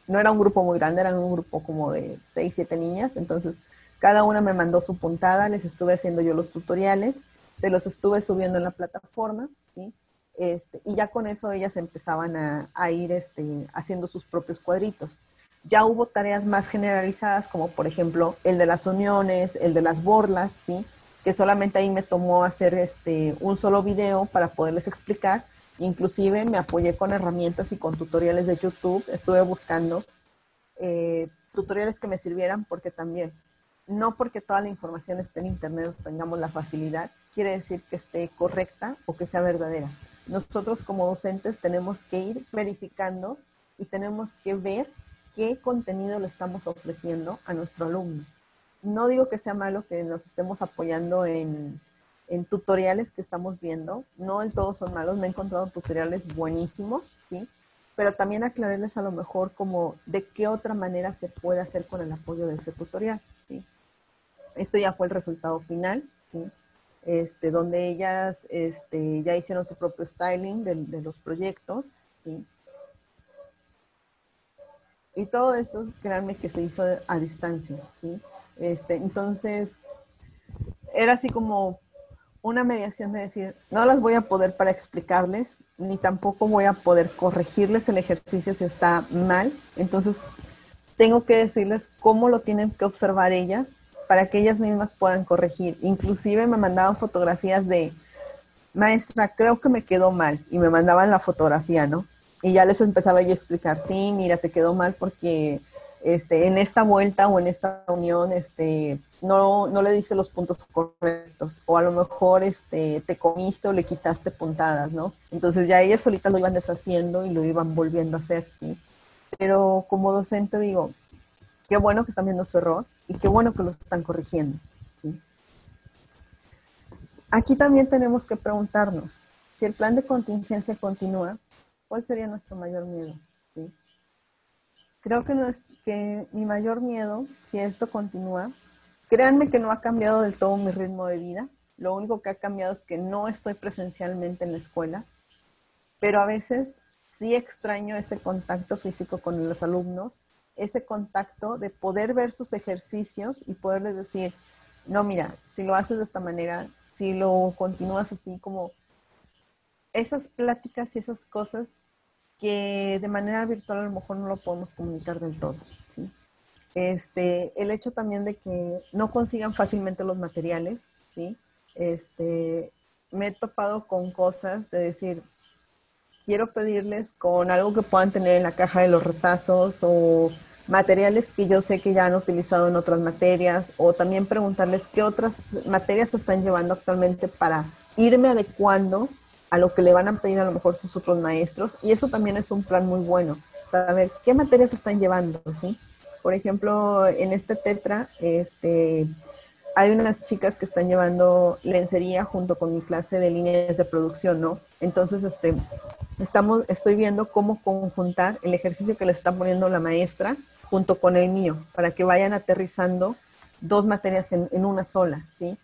No era un grupo muy grande, era un grupo como de 6, 7 niñas, entonces cada una me mandó su puntada, les estuve haciendo yo los tutoriales, se los estuve subiendo en la plataforma, ¿sí? Y ya con eso ellas empezaban a ir haciendo sus propios cuadritos. Ya hubo tareas más generalizadas, como por ejemplo el de las uniones, el de las borlas, ¿sí? Que solamente ahí me tomó hacer un solo video para poderles explicar. Inclusive me apoyé con herramientas y con tutoriales de YouTube. Estuve buscando tutoriales que me sirvieran, porque también, no porque toda la información esté en internet o tengamos la facilidad, quiere decir que esté correcta o que sea verdadera. Nosotros como docentes tenemos que ir verificando y tenemos que ver qué contenido le estamos ofreciendo a nuestro alumno. No digo que sea malo que nos estemos apoyando en tutoriales que estamos viendo, no en todos son malos, me he encontrado tutoriales buenísimos, ¿sí? Pero también aclararles a lo mejor como de qué otra manera se puede hacer con el apoyo de ese tutorial, ¿sí? Esto ya fue el resultado final, ¿sí? Donde ellas ya hicieron su propio styling de los proyectos, ¿sí? Y todo esto, créanme que se hizo a distancia, ¿sí? Entonces, era así como una mediación de decir, no las voy a poder para explicarles, ni tampoco voy a poder corregirles el ejercicio si está mal. Entonces, tengo que decirles cómo lo tienen que observar ellas para que ellas mismas puedan corregir. Inclusive me mandaban fotografías de, maestra, creo que me quedó mal, y me mandaban la fotografía, ¿no? Y ya les empezaba yo a explicar, sí, mira, te quedó mal porque en esta vuelta o en esta unión no le diste los puntos correctos, o a lo mejor te comiste o le quitaste puntadas, ¿no? Entonces ya ellas solitas lo iban deshaciendo y lo iban volviendo a hacer, ¿sí? Pero como docente digo, qué bueno que están viendo su error y qué bueno que lo están corrigiendo, ¿sí? Aquí también tenemos que preguntarnos, si el plan de contingencia continúa, ¿cuál sería nuestro mayor miedo? ¿Sí? Creo que, no es, que mi mayor miedo, si esto continúa, créanme que no ha cambiado del todo mi ritmo de vida. Lo único que ha cambiado es que no estoy presencialmente en la escuela, pero a veces sí extraño ese contacto físico con los alumnos, ese contacto de poder ver sus ejercicios y poderles decir, no, mira, si lo haces de esta manera, si lo continúas así, como esas pláticas y esas cosas que de manera virtual a lo mejor no lo podemos comunicar del todo, ¿sí? El hecho también de que no consigan fácilmente los materiales, ¿sí? Me he topado con cosas de decir, quiero pedirles con algo que puedan tener en la caja de los retazos o materiales que yo sé que ya han utilizado en otras materias, o también preguntarles qué otras materias se están llevando actualmente para irme adecuando a lo que le van a pedir a lo mejor sus otros maestros. Y eso también es un plan muy bueno, saber qué materias están llevando, ¿sí? Por ejemplo, en este tetra, hay unas chicas que están llevando lencería junto con mi clase de líneas de producción, ¿no? Entonces, estoy viendo cómo conjuntar el ejercicio que le está poniendo la maestra junto con el mío, para que vayan aterrizando dos materias en una sola, ¿sí?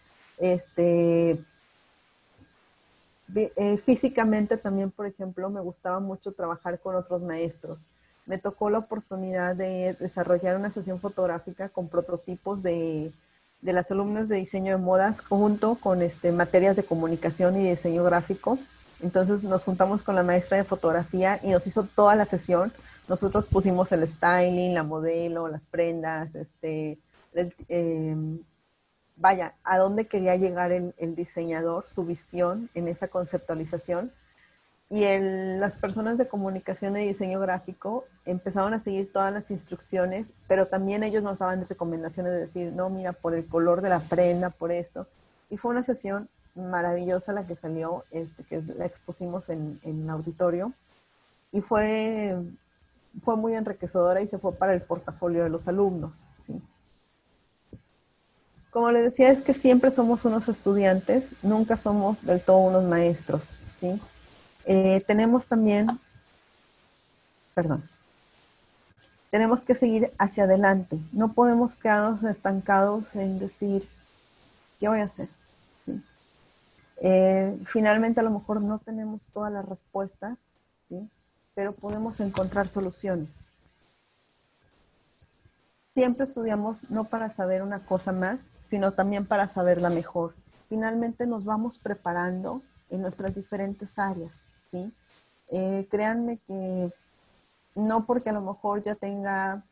Físicamente también, por ejemplo, me gustaba mucho trabajar con otros maestros. Me tocó la oportunidad de desarrollar una sesión fotográfica con prototipos de las alumnas de diseño de modas junto con materias de comunicación y diseño gráfico. Entonces nos juntamos con la maestra de fotografía y nos hizo toda la sesión. Nosotros pusimos el styling, la modelo, las prendas, vaya, a dónde quería llegar el diseñador, su visión en esa conceptualización. Y las personas de comunicación y diseño gráfico empezaron a seguir todas las instrucciones, pero también ellos nos daban recomendaciones de decir, no, mira, por el color de la prenda, por esto. Y fue una sesión maravillosa la que salió, que la expusimos en el auditorio. Y fue muy enriquecedora y se fue para el portafolio de los alumnos, ¿sí? Como les decía, es que siempre somos unos estudiantes, nunca somos del todo unos maestros, ¿sí? Tenemos también, perdón, tenemos que seguir hacia adelante. No podemos quedarnos estancados en decir, ¿Qué voy a hacer? ¿Sí? Finalmente a lo mejor no tenemos todas las respuestas, ¿sí? Pero podemos encontrar soluciones. Siempre estudiamos no para saber una cosa más, sino también para saberla mejor. Finalmente nos vamos preparando en nuestras diferentes áreas, ¿sí? Créanme que no porque a lo mejor ya tenga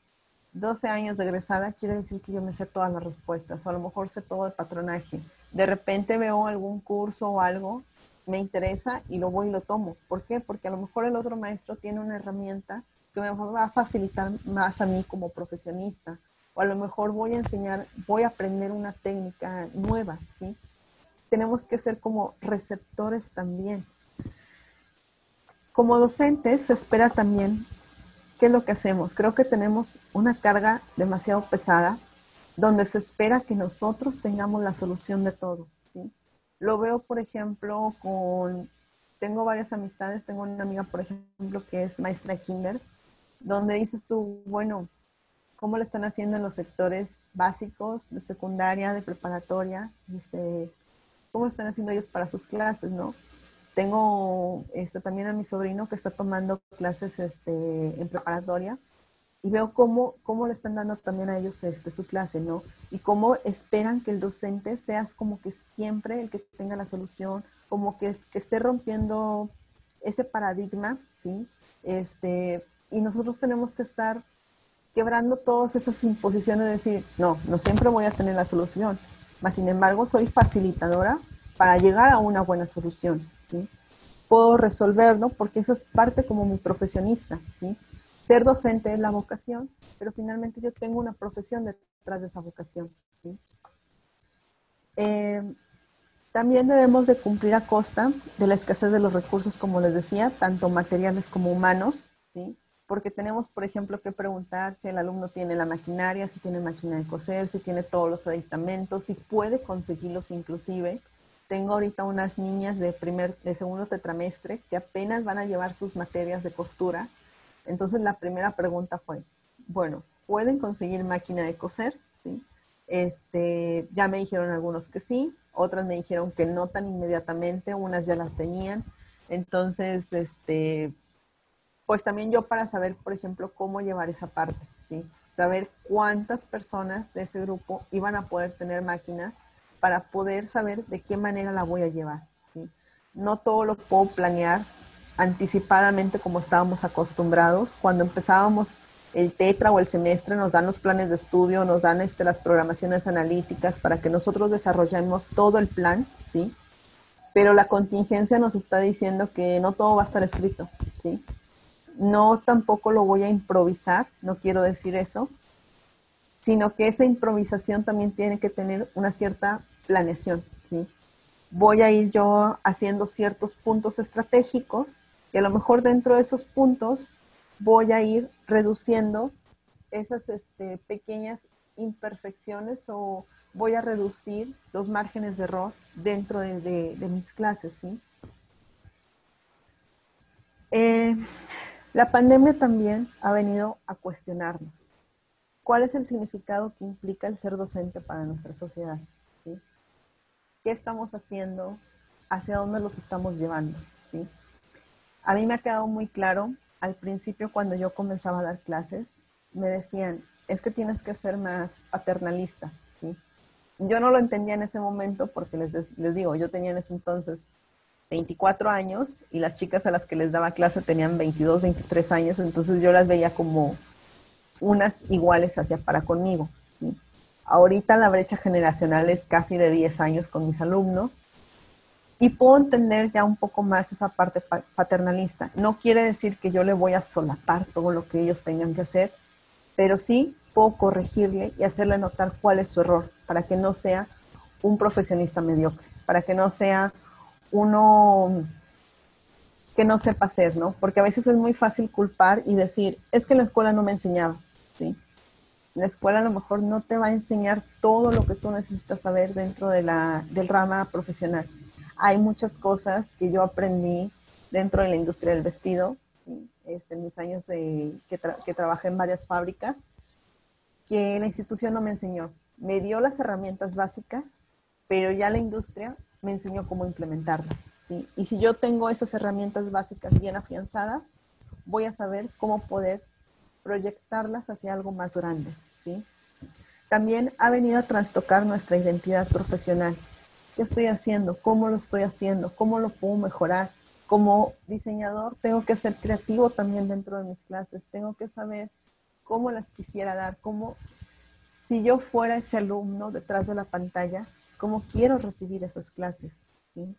12 años de egresada quiere decir que yo me sé todas las respuestas, o a lo mejor sé todo el patronaje. De repente veo algún curso o algo, me interesa y lo voy y lo tomo. ¿Por qué? Porque a lo mejor el otro maestro tiene una herramienta que me va a facilitar más a mí como profesionista. O a lo mejor voy a enseñar, voy a aprender una técnica nueva, ¿sí? Tenemos que ser como receptores también. Como docentes se espera también. ¿Qué es lo que hacemos? Creo que tenemos una carga demasiado pesada donde se espera que nosotros tengamos la solución de todo, ¿sí? Lo veo, por ejemplo, tengo varias amistades, tengo una amiga, por ejemplo, que es maestra de kinder, donde dices tú, bueno, ¿cómo lo están haciendo en los sectores básicos, de secundaria, de preparatoria? ¿Cómo están haciendo ellos para sus clases, no? Tengo también a mi sobrino que está tomando clases en preparatoria y veo cómo le están dando también a ellos su clase, ¿no? Y cómo esperan que el docente seas como que siempre el que tenga la solución, como que esté rompiendo ese paradigma, ¿sí? Y nosotros tenemos que estar quebrando todas esas imposiciones de decir, no, no siempre voy a tener la solución, mas sin embargo soy facilitadora para llegar a una buena solución, ¿sí? Puedo resolverlo porque eso es parte como mi profesionista, ¿sí? Ser docente es la vocación, pero finalmente yo tengo una profesión detrás de esa vocación, ¿sí? Eh, También debemos de cumplir a costa de la escasez de los recursos, como les decía, tanto materiales como humanos, ¿sí? Porque tenemos, por ejemplo, que preguntar si el alumno tiene la maquinaria, si tiene máquina de coser, si tiene todos los aditamentos, si puede conseguirlos inclusive. Tengo ahorita unas niñas de segundo tetramestre que apenas van a llevar sus materias de costura. Entonces la primera pregunta fue, bueno, ¿pueden conseguir máquina de coser? ¿Sí? Ya me dijeron algunos que sí, otras me dijeron que no tan inmediatamente, unas ya las tenían. Entonces, pues también yo para saber, por ejemplo, cómo llevar esa parte, ¿sí? Saber cuántas personas de ese grupo iban a poder tener máquina para poder saber de qué manera la voy a llevar, ¿sí? No todo lo puedo planear anticipadamente como estábamos acostumbrados. Cuando empezábamos el tetra o el semestre nos dan los planes de estudio, nos dan las programaciones analíticas para que nosotros desarrollemos todo el plan, ¿sí? Pero la contingencia nos está diciendo que no todo va a estar escrito, ¿sí? No tampoco lo voy a improvisar, no quiero decir eso, sino que esa improvisación también tiene que tener una cierta planeación, ¿sí? Voy a ir yo haciendo ciertos puntos estratégicos y a lo mejor dentro de esos puntos voy a ir reduciendo esas pequeñas imperfecciones o voy a reducir los márgenes de error dentro de mis clases, ¿sí? Eh, la pandemia también ha venido a cuestionarnos. ¿Cuál es el significado que implica el ser docente para nuestra sociedad? ¿Sí? ¿Qué estamos haciendo? ¿Hacia dónde los estamos llevando? ¿Sí? A mí me ha quedado muy claro, al principio cuando yo comenzaba a dar clases, me decían, es que tienes que ser más paternalista, ¿sí? Yo no lo entendía en ese momento porque les digo, yo tenía en ese entonces 24 años y las chicas a las que les daba clase tenían 22, 23 años, entonces yo las veía como unas iguales hacia para conmigo, ¿sí? Ahorita la brecha generacional es casi de 10 años con mis alumnos y puedo entender ya un poco más esa parte paternalista. No quiere decir que yo le voy a solapar todo lo que ellos tengan que hacer, pero sí puedo corregirle y hacerle notar cuál es su error para que no sea un profesionista mediocre, para que no sea uno que no sepa hacer, ¿no? Porque a veces es muy fácil culpar y decir, es que en la escuela no me enseñaba, ¿sí? La escuela a lo mejor no te va a enseñar todo lo que tú necesitas saber dentro del rama profesional. Hay muchas cosas que yo aprendí dentro de la industria del vestido, ¿sí? En mis años que trabajé en varias fábricas, que la institución no me enseñó. Me dio las herramientas básicas, pero ya la industria me enseñó cómo implementarlas, ¿sí? Y si yo tengo esas herramientas básicas bien afianzadas, voy a saber cómo poder proyectarlas hacia algo más grande, ¿sí? También ha venido a trastocar nuestra identidad profesional. ¿Qué estoy haciendo? ¿Cómo lo estoy haciendo? ¿Cómo lo puedo mejorar? Como diseñador tengo que ser creativo también dentro de mis clases, tengo que saber cómo las quisiera dar, cómo, si yo fuera ese alumno detrás de la pantalla, cómo quiero recibir esas clases, ¿sí?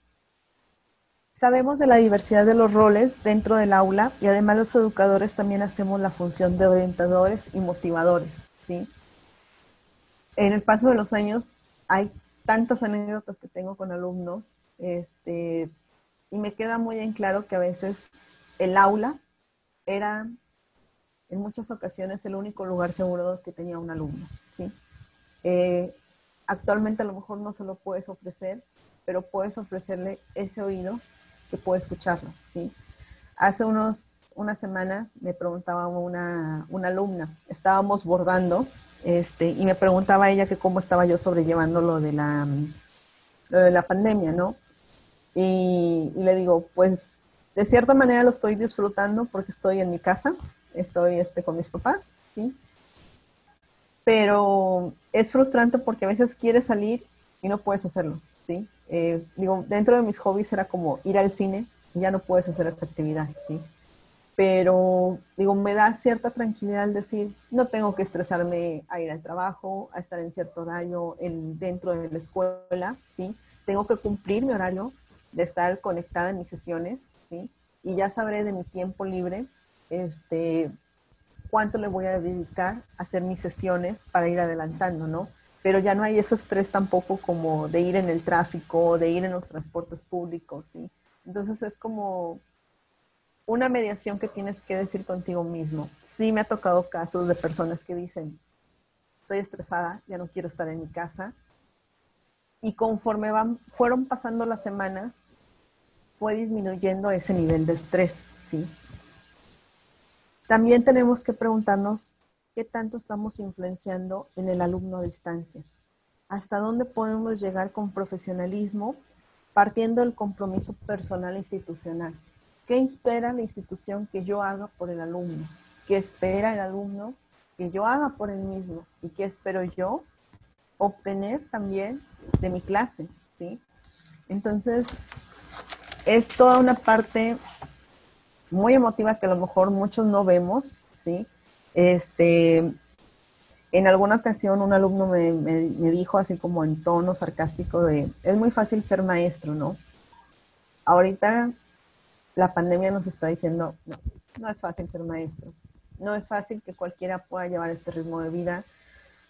Sabemos de la diversidad de los roles dentro del aula y además los educadores también hacemos la función de orientadores y motivadores, ¿sí? En el paso de los años hay tantas anécdotas que tengo con alumnos, y me queda muy en claro que a veces el aula era en muchas ocasiones el único lugar seguro que tenía un alumno, ¿sí? Eh, Actualmente a lo mejor no se lo puedes ofrecer, pero puedes ofrecerle ese oído que puede escucharlo, ¿sí? Hace unas semanas me preguntaba una alumna, estábamos bordando, y me preguntaba ella que cómo estaba yo sobrellevando lo de la pandemia, ¿no? Y le digo, pues de cierta manera lo estoy disfrutando porque estoy en mi casa, estoy con mis papás, ¿sí? Pero es frustrante porque a veces quieres salir y no puedes hacerlo, ¿sí? Digo, dentro de mis hobbies era como ir al cine y ya no puedes hacer esta actividad, ¿sí? Pero, digo, me da cierta tranquilidad al decir, no tengo que estresarme a ir al trabajo, a estar en cierto horario dentro de la escuela, ¿sí? Tengo que cumplir mi horario de estar conectada en mis sesiones, ¿sí? Y ya sabré de mi tiempo libre, cuánto le voy a dedicar a hacer mis sesiones para ir adelantando, ¿no? Pero ya no hay ese estrés tampoco como de ir en el tráfico, de ir en los transportes públicos, ¿sí? Entonces es como una mediación que tienes que decir contigo mismo. Sí me ha tocado casos de personas que dicen, estoy estresada, ya no quiero estar en mi casa. Y conforme fueron pasando las semanas, fue disminuyendo ese nivel de estrés, ¿sí? También tenemos que preguntarnos qué tanto estamos influenciando en el alumno a distancia. ¿Hasta dónde podemos llegar con profesionalismo partiendo del compromiso personal e institucional? ¿Qué espera la institución que yo haga por el alumno? ¿Qué espera el alumno que yo haga por él mismo? ¿Y qué espero yo obtener también de mi clase? ¿Sí? Entonces, es toda una parte muy emotiva que a lo mejor muchos no vemos, ¿sí? En alguna ocasión un alumno me dijo así como en tono sarcástico de, es muy fácil ser maestro, ¿no? Ahorita la pandemia nos está diciendo, no, no es fácil ser maestro. No es fácil que cualquiera pueda llevar este ritmo de vida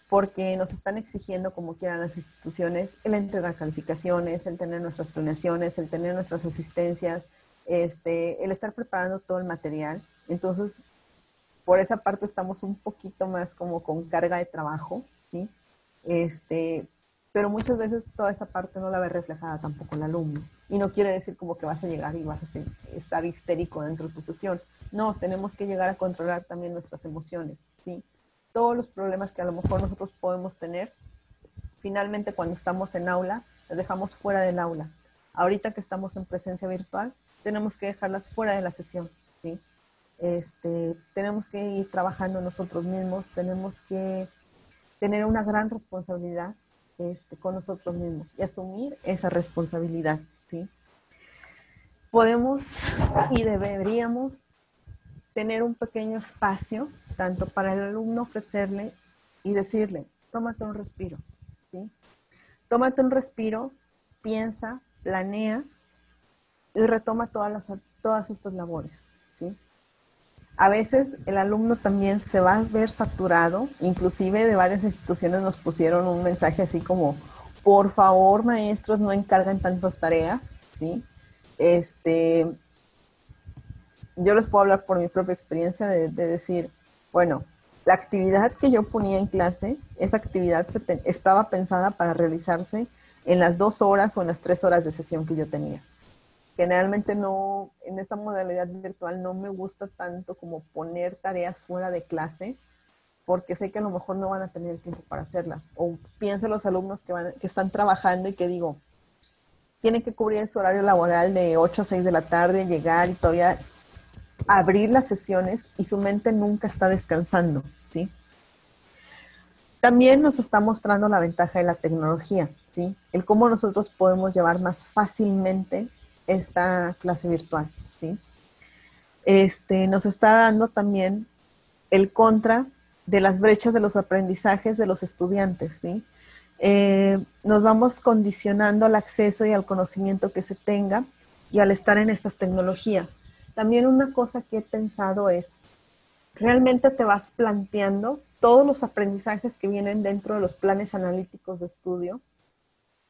porque nos están exigiendo, como quieran las instituciones, el entregar calificaciones, el tener nuestras planeaciones, el tener nuestras asistencias, el estar preparando todo el material. Entonces, por esa parte estamos un poquito más como con carga de trabajo, ¿sí? Pero muchas veces toda esa parte no la ve reflejada tampoco el alumno. Y no quiere decir como que vas a llegar y vas a estar histérico dentro de tu sesión. No, tenemos que llegar a controlar también nuestras emociones, ¿sí? Todos los problemas que a lo mejor nosotros podemos tener, finalmente cuando estamos en aula, las dejamos fuera del aula. Ahorita que estamos en presencia virtual, tenemos que dejarlas fuera de la sesión, ¿sí? Tenemos que ir trabajando nosotros mismos, tenemos que tener una gran responsabilidad con nosotros mismos y asumir esa responsabilidad, ¿sí? Podemos y deberíamos tener un pequeño espacio, tanto para el alumno ofrecerle y decirle, tómate un respiro, ¿sí? Tómate un respiro, piensa, planea y retoma todas estas labores, ¿sí? A veces el alumno también se va a ver saturado, inclusive de varias instituciones nos pusieron un mensaje así como, por favor maestros no encargan tantas tareas, ¿sí? Este, yo les puedo hablar por mi propia experiencia de decir, bueno, la actividad que yo ponía en clase, esa actividad estaba pensada para realizarse en las 2 horas o en las 3 horas de sesión que yo tenía. Generalmente no, en esta modalidad virtual no me gusta tanto como poner tareas fuera de clase, porque sé que a lo mejor no van a tener el tiempo para hacerlas. O pienso en los alumnos que están trabajando y que digo, tienen que cubrir su horario laboral de 8 a 6 de la tarde, llegar y todavía abrir las sesiones y su mente nunca está descansando, ¿sí? También nos está mostrando la ventaja de la tecnología, ¿sí? El cómo nosotros podemos llevar más fácilmente esta clase virtual, ¿sí? Nos está dando también el contra de las brechas de los aprendizajes de los estudiantes, ¿sí? Nos vamos condicionando al acceso y al conocimiento que se tenga y al estar en estas tecnologías. También una cosa que he pensado es, realmente te vas planteando todos los aprendizajes que vienen dentro de los planes analíticos de estudio,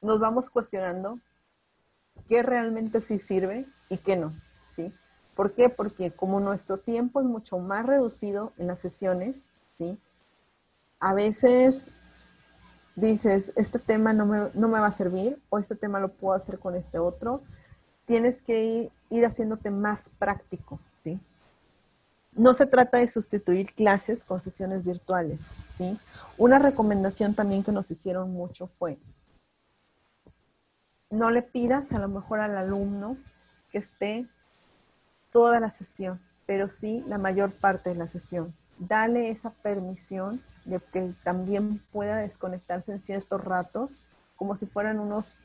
nos vamos cuestionando qué realmente sí sirve y qué no, ¿sí? ¿Por qué? Porque como nuestro tiempo es mucho más reducido en las sesiones, ¿sí? A veces dices, este tema no me va a servir o este tema lo puedo hacer con este otro. Tienes que ir haciéndote más práctico, ¿sí? No se trata de sustituir clases con sesiones virtuales, ¿sí? Una recomendación también que nos hicieron mucho fue, no le pidas a lo mejor al alumno que esté toda la sesión, pero sí la mayor parte de la sesión. Dale esa permisión de que también pueda desconectarse en ciertos ratos, como si fueran unos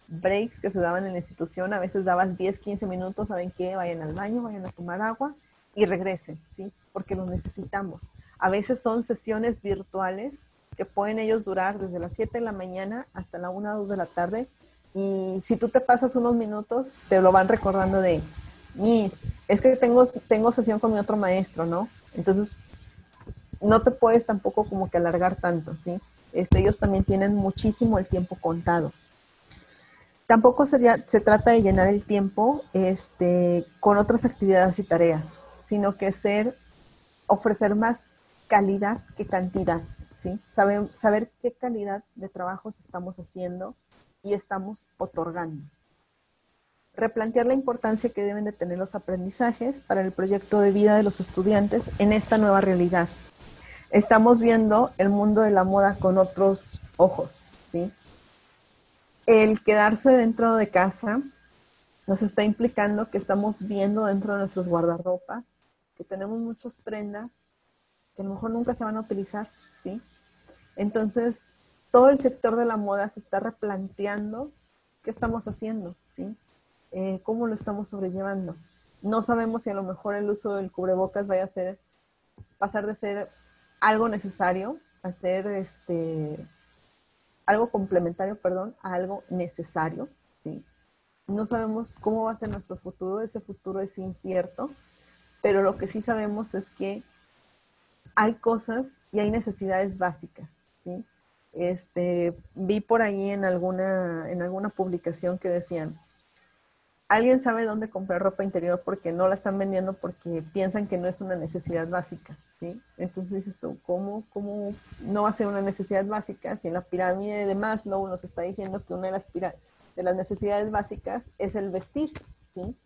breaks que se daban en la institución. A veces dabas 10, 15 minutos, ¿saben qué? Vayan al baño, vayan a tomar agua y regresen, ¿sí? Porque los necesitamos. A veces son sesiones virtuales que pueden ellos durar desde las 7 de la mañana hasta la 1 o 2 de la tarde. Y si tú te pasas unos minutos, te lo van recordando de, Miss, es que tengo sesión con mi otro maestro, ¿no? Entonces, no te puedes tampoco como que alargar tanto, ¿sí? Ellos también tienen muchísimo el tiempo contado. Tampoco se trata de llenar el tiempo con otras actividades y tareas, sino que ofrecer más calidad que cantidad, ¿sí? Saber qué calidad de trabajos estamos haciendo y estamos otorgando. Replantear la importancia que deben de tener los aprendizajes para el proyecto de vida de los estudiantes en esta nueva realidad. Estamos viendo el mundo de la moda con otros ojos, ¿sí? El quedarse dentro de casa nos está implicando que estamos viendo dentro de nuestros guardarropas que tenemos muchas prendas que a lo mejor nunca se van a utilizar, ¿sí? Entonces, todo el sector de la moda se está replanteando qué estamos haciendo, ¿sí? Cómo lo estamos sobrellevando. No sabemos si a lo mejor el uso del cubrebocas vaya a pasar de ser algo necesario a ser algo complementario, perdón, a algo necesario, ¿sí? No sabemos cómo va a ser nuestro futuro, ese futuro es incierto, pero lo que sí sabemos es que hay cosas y hay necesidades básicas, ¿sí? Vi por ahí en alguna publicación que decían, ¿alguien sabe dónde comprar ropa interior porque no la están vendiendo porque piensan que no es una necesidad básica, ¿sí? Entonces dices tú, ¿cómo no va a ser una necesidad básica si en la pirámide de Maslow nos está diciendo que una de las necesidades básicas es el vestir, ¿sí?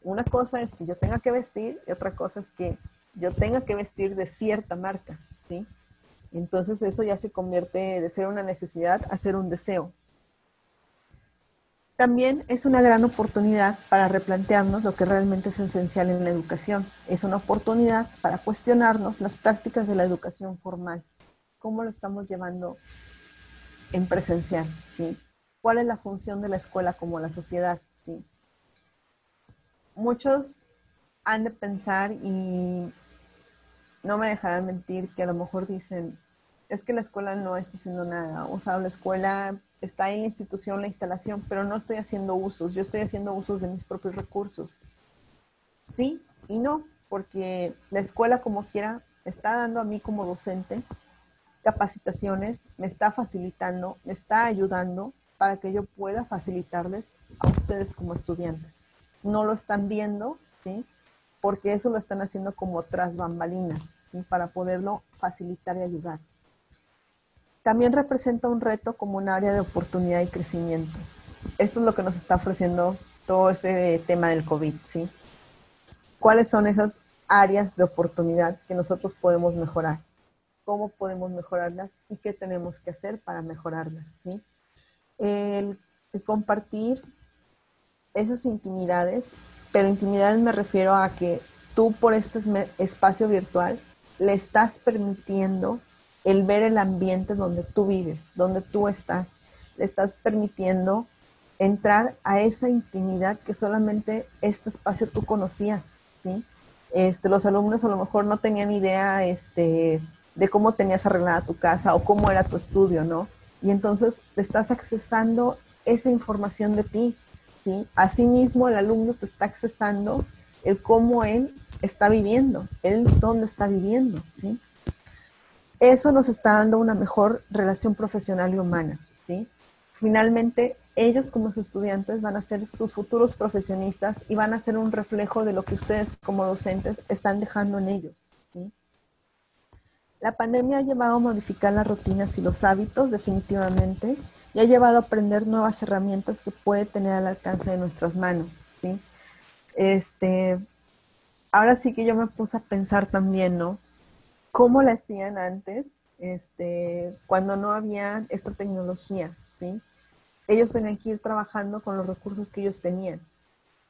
Una cosa es que yo tenga que vestir y otra cosa es que yo tenga que vestir de cierta marca, ¿sí? Entonces eso ya se convierte de ser una necesidad a ser un deseo. También es una gran oportunidad para replantearnos lo que realmente es esencial en la educación. Es una oportunidad para cuestionarnos las prácticas de la educación formal. ¿Cómo lo estamos llevando en presencial? ¿Sí? ¿Cuál es la función de la escuela como la sociedad? ¿Sí? Muchos han de pensar y no me dejarán mentir que a lo mejor dicen, es que la escuela no está haciendo nada. O sea, la escuela está en la institución, la instalación, pero no estoy haciendo usos. Yo estoy haciendo usos de mis propios recursos. Sí y no, porque la escuela como quiera me está dando a mí como docente capacitaciones, me está facilitando, me está ayudando para que yo pueda facilitarles a ustedes como estudiantes. No lo están viendo, ¿sí? Porque eso lo están haciendo como tras bambalinas, ¿sí? Para poderlo facilitar y ayudar. También representa un reto como un área de oportunidad y crecimiento. Esto es lo que nos está ofreciendo todo este tema del COVID, ¿sí? ¿Cuáles son esas áreas de oportunidad que nosotros podemos mejorar? cómo podemos mejorarlas y qué tenemos que hacer para mejorarlas, ¿sí? El compartir esas intimidades, pero intimidades me refiero a que tú por este espacio virtual le estás permitiendo el ver el ambiente donde tú vives, donde tú estás, le estás permitiendo entrar a esa intimidad que solamente este espacio tú conocías, ¿sí? Los alumnos a lo mejor no tenían idea de cómo tenías arreglada tu casa o cómo era tu estudio, ¿no? Y entonces le estás accesando esa información de ti, ¿sí? Asimismo, el alumno te está accesando el cómo él está viviendo, él dónde está viviendo, ¿sí? Eso nos está dando una mejor relación profesional y humana, ¿sí? Finalmente, ellos como sus estudiantes van a ser sus futuros profesionistas y van a ser un reflejo de lo que ustedes como docentes están dejando en ellos, ¿sí? La pandemia ha llevado a modificar las rutinas y los hábitos definitivamente y ha llevado a aprender nuevas herramientas que puede tener al alcance de nuestras manos, ¿sí? Ahora sí que yo me puse a pensar también, ¿no? ¿Cómo la hacían antes, cuando no había esta tecnología, ¿sí? Ellos tenían que ir trabajando con los recursos que ellos tenían.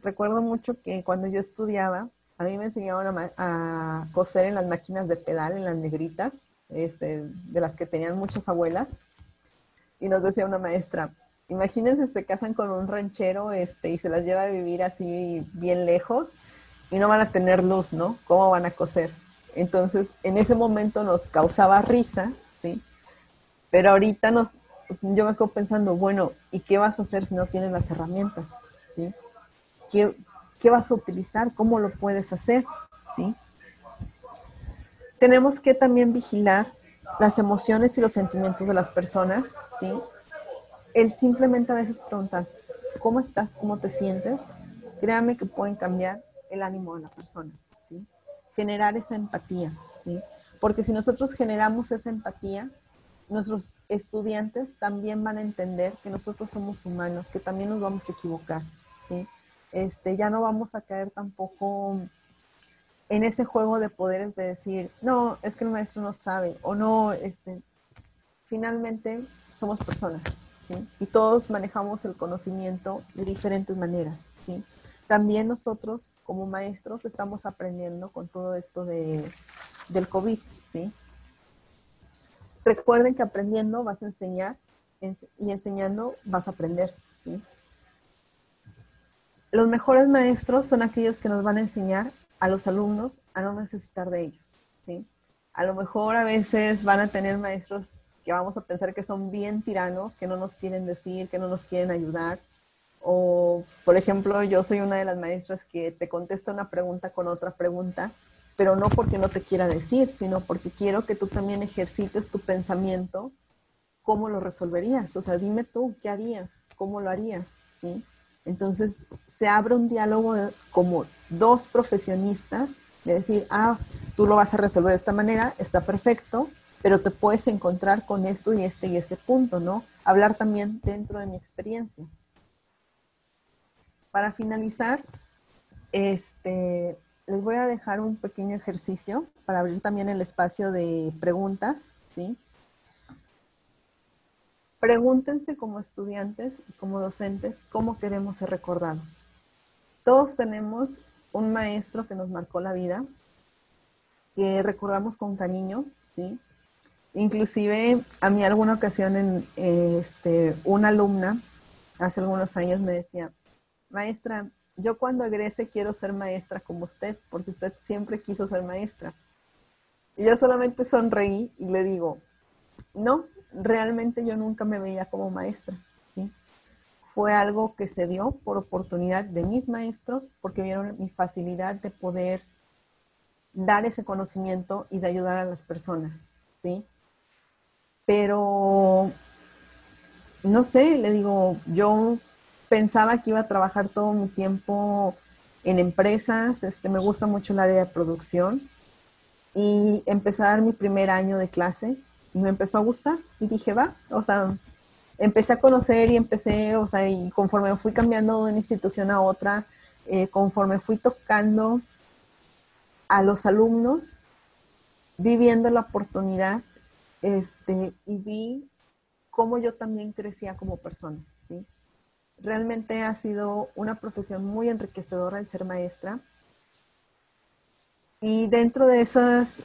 Recuerdo mucho que cuando yo estudiaba, a mí me enseñaban a coser en las máquinas de pedal, en las negritas, de las que tenían muchas abuelas, y nos decía una maestra, imagínense se casan con un ranchero y se las lleva a vivir así bien lejos y no van a tener luz, ¿no? ¿Cómo van a coser? Entonces, en ese momento nos causaba risa, ¿sí? Pero ahorita yo me quedo pensando, bueno, ¿y qué vas a hacer si no tienes las herramientas? ¿Sí? ¿Qué vas a utilizar? ¿Cómo lo puedes hacer? ¿Sí? Tenemos que también vigilar las emociones y los sentimientos de las personas, ¿sí? El simplemente a veces preguntar, ¿cómo estás? ¿Cómo te sientes? Créame que pueden cambiar el ánimo de la persona, ¿sí? Generar esa empatía, ¿sí? Porque si nosotros generamos esa empatía, nuestros estudiantes también van a entender que nosotros somos humanos, que también nos vamos a equivocar, ¿sí? Ya no vamos a caer tampoco en ese juego de poderes de decir, no, es que el maestro no sabe, o no, finalmente somos personas, ¿sí? Y todos manejamos el conocimiento de diferentes maneras, ¿sí? También nosotros, como maestros, estamos aprendiendo con todo esto del COVID, ¿sí? Recuerden que aprendiendo vas a enseñar y enseñando vas a aprender, ¿sí? Los mejores maestros son aquellos que nos van a enseñar a los alumnos a no necesitar de ellos, ¿sí? A lo mejor a veces van a tener maestros que vamos a pensar que son bien tiranos, que no nos quieren decir, que no nos quieren ayudar. O, por ejemplo, yo soy una de las maestras que te contesta una pregunta con otra pregunta, pero no porque no te quiera decir, sino porque quiero que tú también ejercites tu pensamiento, cómo lo resolverías. O sea, dime tú, ¿qué harías? ¿Cómo lo harías? ¿Sí? Entonces, se abre un diálogo como dos profesionistas, de decir, tú lo vas a resolver de esta manera, está perfecto, pero te puedes encontrar con esto y este punto, ¿no? Hablar también dentro de mi experiencia. Para finalizar, les voy a dejar un pequeño ejercicio para abrir también el espacio de preguntas, ¿sí? Pregúntense como estudiantes y como docentes cómo queremos ser recordados. Todos tenemos un maestro que nos marcó la vida, que recordamos con cariño, ¿sí? Inclusive a mí alguna ocasión una alumna hace algunos años me decía, maestra, yo cuando egrese quiero ser maestra como usted, porque usted siempre quiso ser maestra. Y yo solamente sonreí y le digo, no, realmente yo nunca me veía como maestra, ¿sí? Fue algo que se dio por oportunidad de mis maestros, porque vieron mi facilidad de poder dar ese conocimiento y de ayudar a las personas, ¿sí? Pero, no sé, le digo, yo pensaba que iba a trabajar todo mi tiempo en empresas, me gusta mucho el área de producción, y empecé a dar mi primer año de clase y me empezó a gustar y dije, va, o sea, empecé a conocer y y conforme fui cambiando de una institución a otra, conforme fui tocando a los alumnos, vi viendo la oportunidad, y vi cómo yo también crecía como persona, ¿sí? Realmente ha sido una profesión muy enriquecedora el ser maestra. Y dentro de esas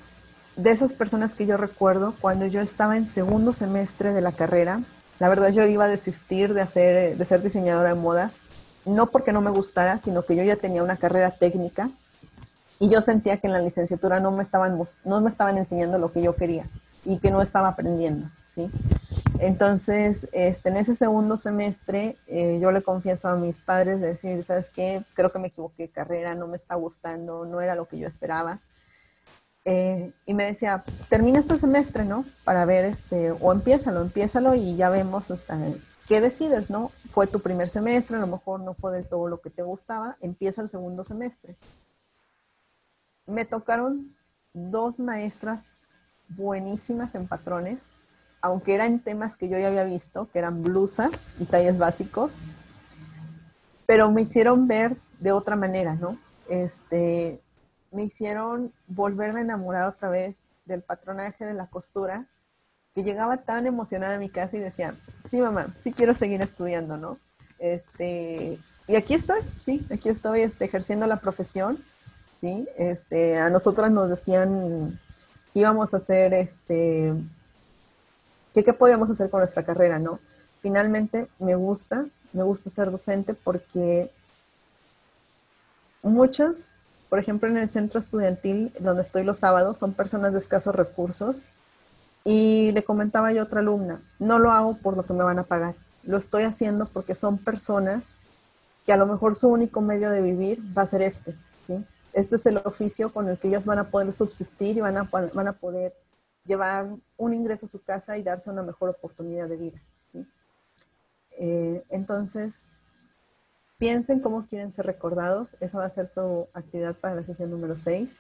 personas que yo recuerdo, cuando yo estaba en segundo semestre de la carrera, la verdad yo iba a desistir de ser diseñadora de modas, no porque no me gustara, sino que yo ya tenía una carrera técnica y yo sentía que en la licenciatura no me estaban enseñando lo que yo quería y que no estaba aprendiendo, ¿sí? Entonces, en ese segundo semestre, yo le confieso a mis padres de decir, ¿sabes qué? Creo que me equivoqué de carrera, no me está gustando, no era lo que yo esperaba. Y me decía, termina este semestre, ¿no? Para ver, o empiézalo y ya vemos hasta qué decides, ¿no? Fue tu primer semestre, a lo mejor no fue del todo lo que te gustaba, empieza el segundo semestre. Me tocaron dos maestras buenísimas en patrones, aunque eran temas que yo ya había visto, que eran blusas y talles básicos, pero me hicieron ver de otra manera, ¿no? Me hicieron volverme a enamorar otra vez del patronaje de la costura, que llegaba tan emocionada a mi casa y decía, sí mamá, sí quiero seguir estudiando, ¿no? Y aquí estoy, sí, aquí estoy ejerciendo la profesión, ¿sí? A nosotras nos decían que íbamos a hacer, que qué podíamos hacer con nuestra carrera, ¿no? Finalmente me gusta ser docente porque muchos, por ejemplo, en el centro estudiantil donde estoy los sábados, son personas de escasos recursos y le comentaba yo a otra alumna, no lo hago por lo que me van a pagar, lo estoy haciendo porque son personas que a lo mejor su único medio de vivir va a ser ¿sí? Este es el oficio con el que ellos van a poder subsistir y van a poder llevar un ingreso a su casa y darse una mejor oportunidad de vida, ¿sí? Entonces, piensen cómo quieren ser recordados. Esa va a ser su actividad para la sesión número 6.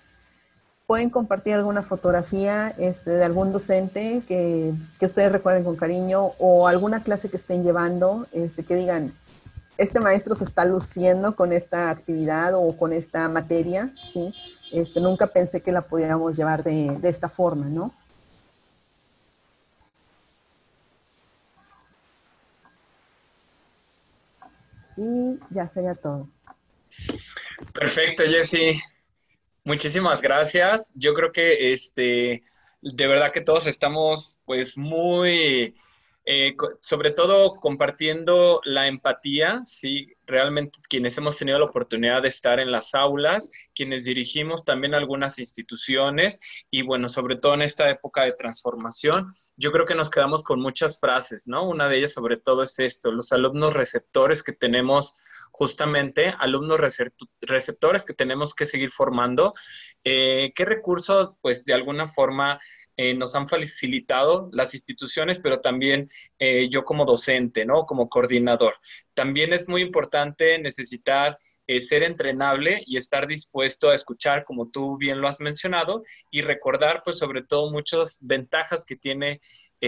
Pueden compartir alguna fotografía de algún docente que ustedes recuerden con cariño o alguna clase que estén llevando, que digan, este maestro se está luciendo con esta actividad o con esta materia, ¿sí? Nunca pensé que la pudiéramos llevar de esta forma, ¿no? Y ya sería todo. Perfecto, Jessy. Muchísimas gracias. Yo creo que de verdad que todos estamos pues muy, sobre todo compartiendo la empatía, sí, realmente quienes hemos tenido la oportunidad de estar en las aulas, quienes dirigimos también algunas instituciones y bueno, sobre todo en esta época de transformación, yo creo que nos quedamos con muchas frases, ¿no? Una de ellas sobre todo es esto, los alumnos receptores que tenemos justamente alumnos receptores que tenemos que seguir formando. ¿Qué recursos, pues, de alguna forma nos han facilitado las instituciones, pero también yo como docente, ¿no? Como coordinador? También es muy importante necesitar ser entrenable y estar dispuesto a escuchar, como tú bien lo has mencionado, y recordar, pues, sobre todo muchas ventajas que tiene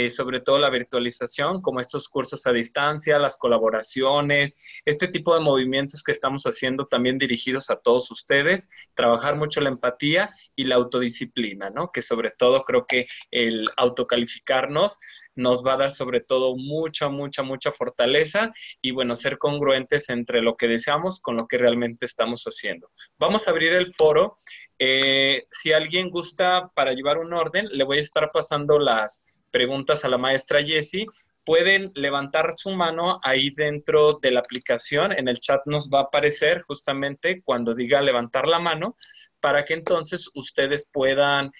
sobre todo la virtualización, como estos cursos a distancia, las colaboraciones, este tipo de movimientos que estamos haciendo también dirigidos a todos ustedes, trabajar mucho la empatía y la autodisciplina, ¿no? Que sobre todo creo que el autocalificarnos nos va a dar sobre todo mucha, mucha, mucha fortaleza y bueno, ser congruentes entre lo que deseamos con lo que realmente estamos haciendo. Vamos a abrir el foro. Si alguien gusta para llevar un orden, le voy a estar pasando las preguntas a la maestra Jessie. Pueden levantar su mano ahí dentro de la aplicación. En el chat nos va a aparecer justamente cuando diga levantar la mano para que entonces ustedes puedan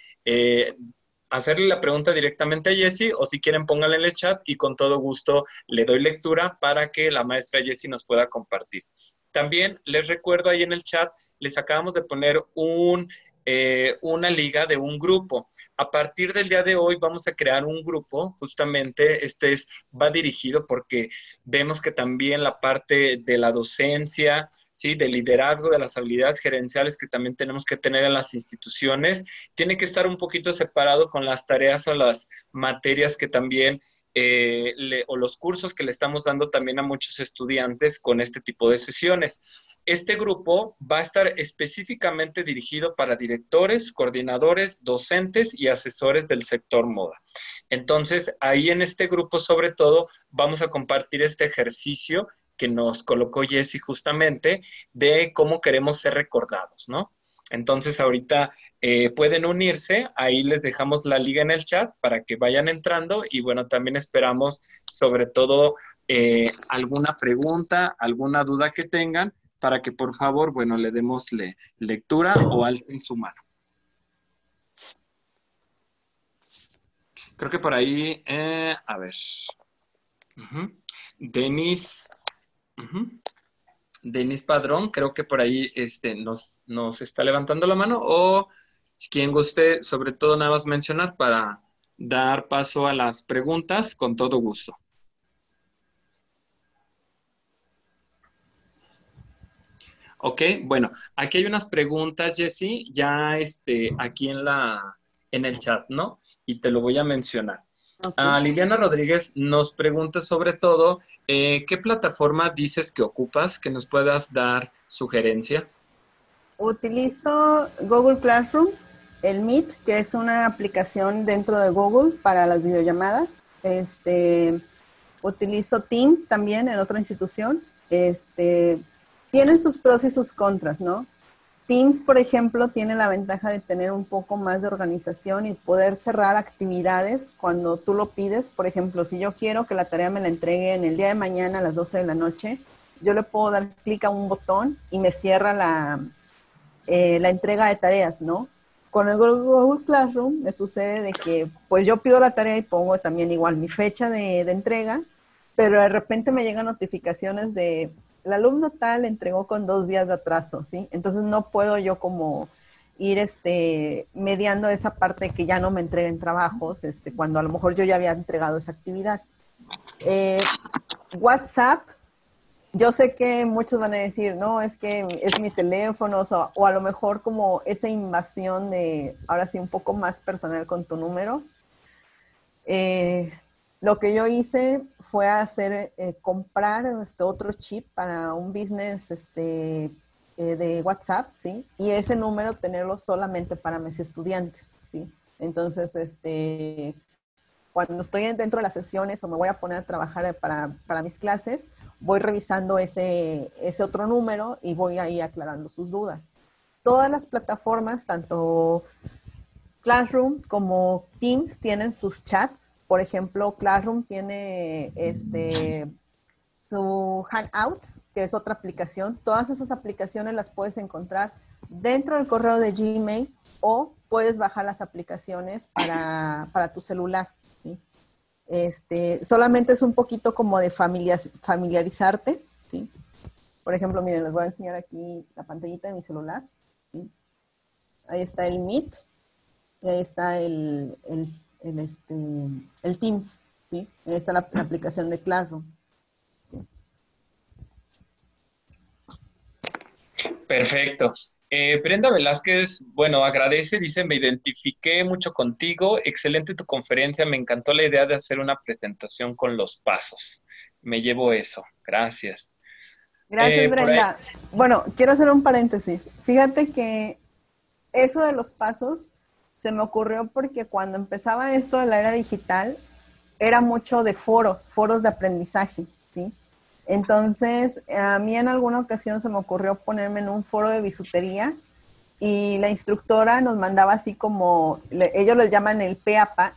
hacerle la pregunta directamente a Jessie o si quieren pónganla en el chat y con todo gusto le doy lectura para que la maestra Jessie nos pueda compartir. También les recuerdo ahí en el chat, les acabamos de poner una liga de un grupo. A partir del día de hoy vamos a crear un grupo, justamente va dirigido porque vemos que también la parte de la docencia, ¿sí? De liderazgo, de las habilidades gerenciales que también tenemos que tener en las instituciones, tiene que estar un poquito separado con las tareas o las materias que también o los cursos que le estamos dando también a muchos estudiantes con este tipo de sesiones. Este grupo va a estar específicamente dirigido para directores, coordinadores, docentes y asesores del sector moda. Entonces, ahí en este grupo, sobre todo, vamos a compartir este ejercicio que nos colocó Jessy justamente de cómo queremos ser recordados, ¿no? Entonces, ahorita pueden unirse, ahí les dejamos la liga en el chat para que vayan entrando y bueno, también esperamos sobre todo alguna pregunta, alguna duda que tengan para que por favor, bueno, le demos lectura o alcen su mano. Creo que por ahí, a ver. Denis, Denis Padrón, creo que por ahí nos está levantando la mano. O si quien guste, sobre todo nada más mencionar para dar paso a las preguntas, con todo gusto. Ok, bueno, aquí hay unas preguntas, Jessy, ya aquí en el chat, ¿no? Y te lo voy a mencionar. Okay. Liliana Rodríguez nos pregunta sobre todo, ¿qué plataforma dices que ocupas? Que nos puedas dar sugerencia. Utilizo Google Classroom, el Meet, que es una aplicación dentro de Google para las videollamadas. Utilizo Teams también en otra institución. Tienen sus pros y sus contras, ¿no? Teams, por ejemplo, tiene la ventaja de tener un poco más de organización y poder cerrar actividades cuando tú lo pides. Por ejemplo, si yo quiero que la tarea me la entreguen el día de mañana a las 12 de la noche, yo le puedo dar clic a un botón y me cierra la entrega de tareas, ¿no? Con el Google Classroom me sucede de que pues yo pido la tarea y pongo también igual mi fecha de entrega, pero de repente me llegan notificaciones de el alumno tal entregó con 2 días de atraso, ¿sí? Entonces no puedo yo como ir mediando esa parte que ya no me entreguen trabajos, cuando a lo mejor yo ya había entregado esa actividad. WhatsApp, yo sé que muchos van a decir, no, es que es mi teléfono, o a lo mejor como esa invasión de, ahora sí, un poco más personal con tu número. Lo que yo hice fue comprar otro chip para un business de WhatsApp, ¿sí? Y ese número tenerlo solamente para mis estudiantes, ¿sí? Entonces, cuando estoy dentro de las sesiones o me voy a poner a trabajar para mis clases, voy revisando ese otro número y voy ahí aclarando sus dudas. Todas las plataformas, tanto Classroom como Teams, tienen sus chats. Por ejemplo, Classroom tiene su Hangouts, que es otra aplicación. Todas esas aplicaciones las puedes encontrar dentro del correo de Gmail o puedes bajar las aplicaciones para tu celular. ¿Sí? Solamente es un poquito como de familiarizarte, ¿sí? Por ejemplo, miren, les voy a enseñar aquí la pantallita de mi celular, ¿sí? Ahí está el Meet, y ahí está el Teams, ¿sí? Ahí está la aplicación de Classroom. Perfecto. Brenda Velázquez, bueno, agradece, dice, me identifiqué mucho contigo, excelente tu conferencia, me encantó la idea de hacer una presentación con los pasos. Me llevo eso, gracias. Gracias, Por ahí, Brenda. Bueno, quiero hacer un paréntesis. Fíjate que eso de los pasos se me ocurrió porque cuando empezaba esto de la era digital, era mucho de foros de aprendizaje, ¿sí? Entonces, a mí en alguna ocasión se me ocurrió ponerme en un foro de bisutería y la instructora nos mandaba así como, ellos les llaman el PAP,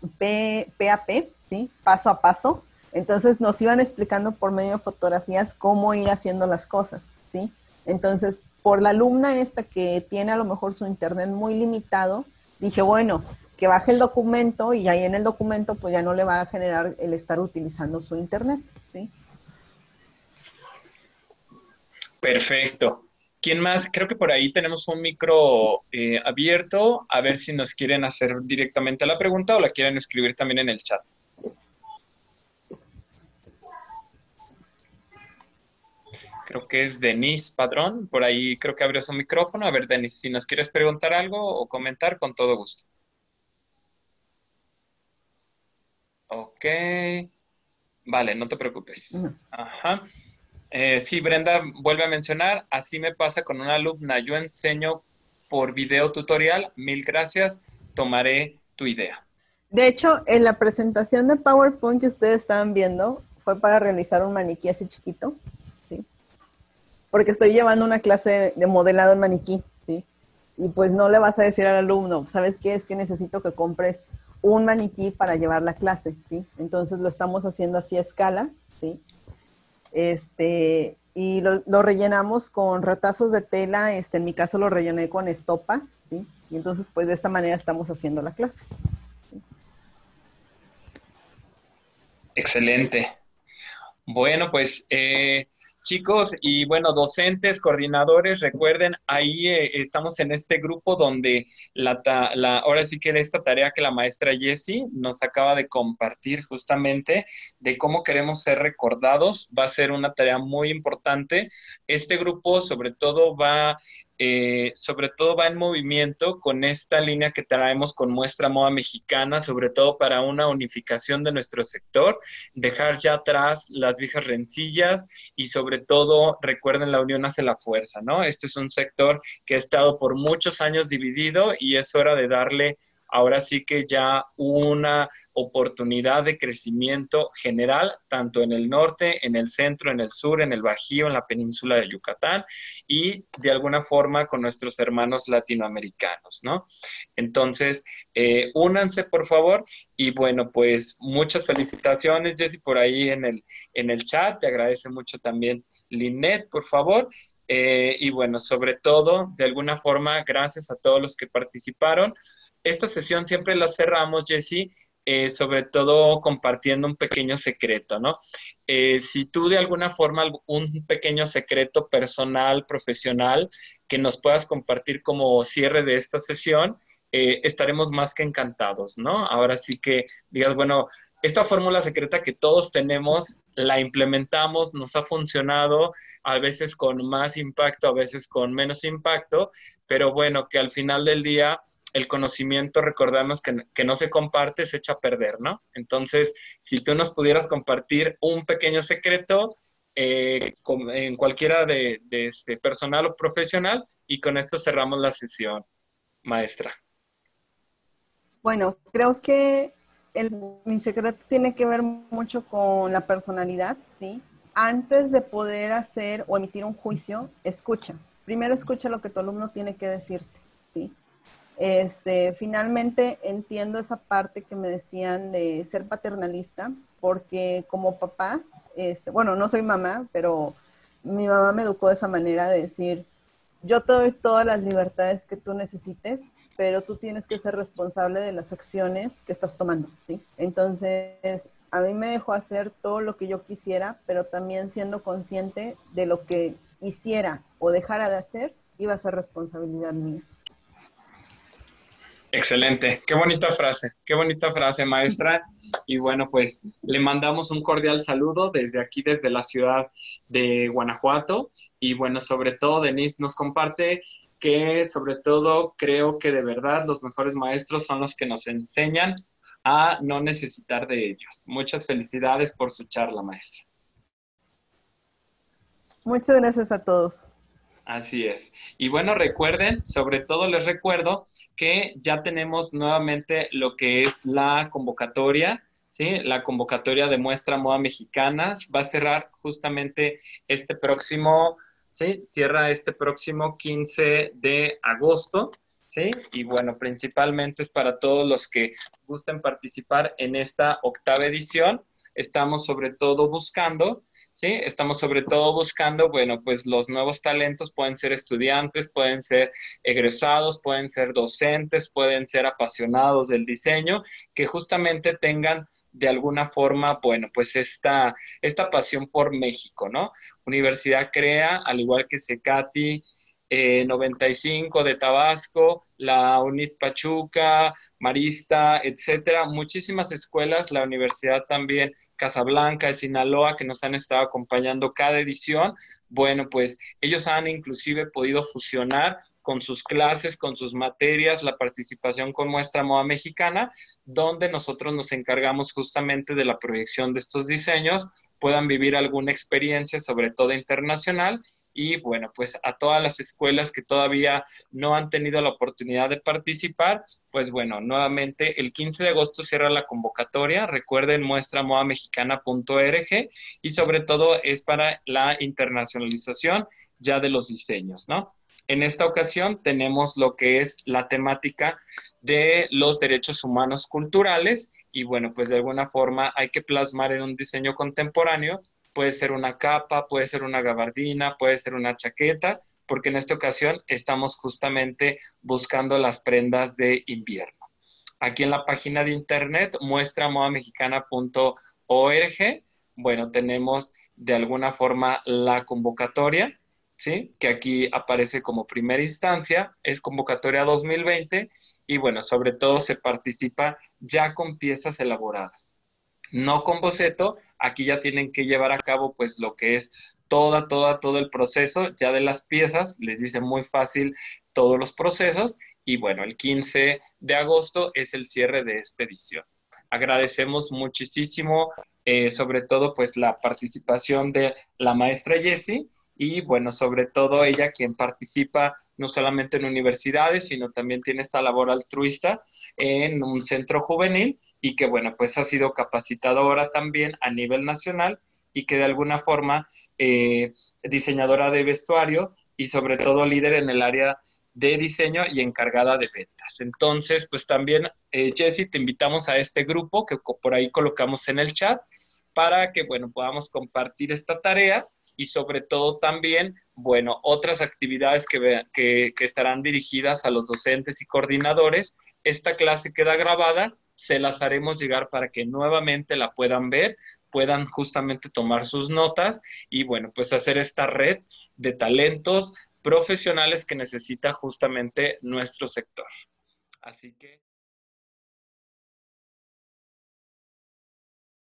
¿sí? Paso a paso. Entonces nos iban explicando por medio de fotografías cómo ir haciendo las cosas, ¿sí? Entonces, por la alumna esta que tiene a lo mejor su internet muy limitado, dije, bueno, que baje el documento y ahí en el documento pues ya no le va a generar el estar utilizando su internet, ¿sí? perfecto. ¿Quién más? Creo que por ahí tenemos un micro abierto, a ver si nos quieren hacer directamente la pregunta o la quieren escribir también en el chat. Creo que es Denise Padrón, por ahí creo que abrió su micrófono. A ver, Denise, si nos quieres preguntar algo o comentar, con todo gusto. Ok, vale, no te preocupes. No. Ajá. Sí, Brenda vuelve a mencionar, así me pasa con una alumna, yo enseño por video tutorial, mil gracias, tomaré tu idea. De hecho, en la presentación de PowerPoint que ustedes estaban viendo, fue para realizar un maniquí así chiquito, ¿sí? Porque estoy llevando una clase de modelado en maniquí, ¿sí? Y pues no le vas a decir al alumno, ¿sabes qué? Es que necesito que compres un maniquí para llevar la clase, ¿sí? Entonces lo estamos haciendo así a escala, ¿sí? Y lo rellenamos con retazos de tela, en mi caso lo rellené con estopa, ¿sí? Y entonces pues de esta manera estamos haciendo la clase. Excelente. Bueno, pues chicos y bueno, docentes, coordinadores, recuerden, ahí estamos en este grupo donde ahora sí que esta tarea que la maestra Jessie nos acaba de compartir justamente de cómo queremos ser recordados, va a ser una tarea muy importante. Este grupo sobre todo va en movimiento con esta línea que traemos con Muestra Moda Mexicana, sobre todo para una unificación de nuestro sector, dejar ya atrás las viejas rencillas y sobre todo recuerden la unión hace la fuerza, ¿no? Este es un sector que ha estado por muchos años dividido y es hora de darle ahora sí que ya una oportunidad de crecimiento general, tanto en el norte, en el centro, en el sur, en el Bajío, en la península de Yucatán y de alguna forma con nuestros hermanos latinoamericanos, ¿no? Entonces, únanse por favor y bueno, pues muchas felicitaciones, Jessy, por ahí en el chat. Te agradece mucho también Linet, por favor. Y bueno, sobre todo, de alguna forma, gracias a todos los que participaron. Esta sesión siempre la cerramos, Jessy, sobre todo compartiendo un pequeño secreto, ¿no? Si tú de alguna forma un pequeño secreto personal, profesional, que nos puedas compartir como cierre de esta sesión, estaremos más que encantados, ¿no? Ahora sí que digas, bueno, esta fórmula secreta que todos tenemos, la implementamos, nos ha funcionado, a veces con más impacto, a veces con menos impacto, pero bueno, que al final del día el conocimiento, recordamos que no se comparte, se echa a perder, ¿no? Entonces, si tú nos pudieras compartir un pequeño secreto, en cualquiera de este personal o profesional, y con esto cerramos la sesión, maestra. Bueno, creo que mi secreto tiene que ver mucho con la personalidad, ¿sí? Antes de poder hacer o emitir un juicio, escucha. Primero escucha lo que tu alumno tiene que decirte, ¿sí? Finalmente entiendo esa parte que me decían de ser paternalista, porque como papás, bueno, no soy mamá, pero mi mamá me educó de esa manera de decir, yo te doy todas las libertades que tú necesites, pero tú tienes que ser responsable de las acciones que estás tomando, ¿sí? Entonces, a mí me dejó hacer todo lo que yo quisiera, pero también siendo consciente de lo que hiciera o dejara de hacer, iba a ser responsabilidad mía. Excelente, qué bonita frase, maestra. Y bueno, pues le mandamos un cordial saludo desde aquí, desde la ciudad de Guanajuato. Y bueno, sobre todo, Denise nos comparte que sobre todo creo que de verdad los mejores maestros son los que nos enseñan a no necesitar de ellos. Muchas felicidades por su charla, maestra. Muchas gracias a todos. Así es. Y bueno, recuerden, sobre todo les recuerdo que ya tenemos nuevamente lo que es la convocatoria, ¿sí? La convocatoria de Muestra Moda Mexicana va a cerrar justamente este próximo, ¿sí? Cierra este próximo 15 de agosto, ¿sí? Y bueno, principalmente es para todos los que gusten participar en esta octava edición. Estamos sobre todo buscando, ¿sí? Estamos sobre todo buscando, bueno, pues los nuevos talentos pueden ser estudiantes, pueden ser egresados, pueden ser docentes, pueden ser apasionados del diseño, que justamente tengan de alguna forma, bueno, pues esta pasión por México, ¿no? Universidad Crea, al igual que Secati, 95 de Tabasco, la UNIT Pachuca, Marista, etcétera, muchísimas escuelas, la universidad también Casablanca de Sinaloa, que nos han estado acompañando cada edición. Bueno, pues ellos han inclusive podido fusionar con sus clases, con sus materias, la participación con Muestra Moda Mexicana, donde nosotros nos encargamos justamente de la proyección de estos diseños, puedan vivir alguna experiencia, sobre todo internacional. Y bueno, pues a todas las escuelas que todavía no han tenido la oportunidad de participar, pues bueno, nuevamente el 15 de agosto cierra la convocatoria. Recuerden muestramodamexicana.org, y sobre todo es para la internacionalización ya de los diseños, ¿no? En esta ocasión tenemos lo que es la temática de los derechos humanos culturales, y bueno, pues de alguna forma hay que plasmar en un diseño contemporáneo. Puede ser una capa, puede ser una gabardina, puede ser una chaqueta, porque en esta ocasión estamos justamente buscando las prendas de invierno. Aquí en la página de internet muestramodamexicana.org, bueno, tenemos de alguna forma la convocatoria, ¿sí? Que aquí aparece como primera instancia, es convocatoria 2020, y bueno, sobre todo se participa ya con piezas elaboradas, no con boceto. Aquí ya tienen que llevar a cabo pues lo que es todo el proceso ya de las piezas, les dice muy fácil todos los procesos, y bueno, el 15 de agosto es el cierre de esta edición. Agradecemos muchísimo, sobre todo pues la participación de la maestra Jessie, y bueno, sobre todo ella quien participa no solamente en universidades, sino también tiene esta labor altruista en un centro juvenil, y que bueno, pues ha sido capacitadora también a nivel nacional, y que de alguna forma diseñadora de vestuario, y sobre todo líder en el área de diseño y encargada de ventas. Entonces, pues también, Jessie, te invitamos a este grupo que por ahí colocamos en el chat, para que, bueno, podamos compartir esta tarea, y sobre todo también, bueno, otras actividades que estarán dirigidas a los docentes y coordinadores. Esta clase queda grabada, se las haremos llegar para que nuevamente la puedan ver, puedan justamente tomar sus notas, y bueno, pues hacer esta red de talentos profesionales que necesita justamente nuestro sector. Así que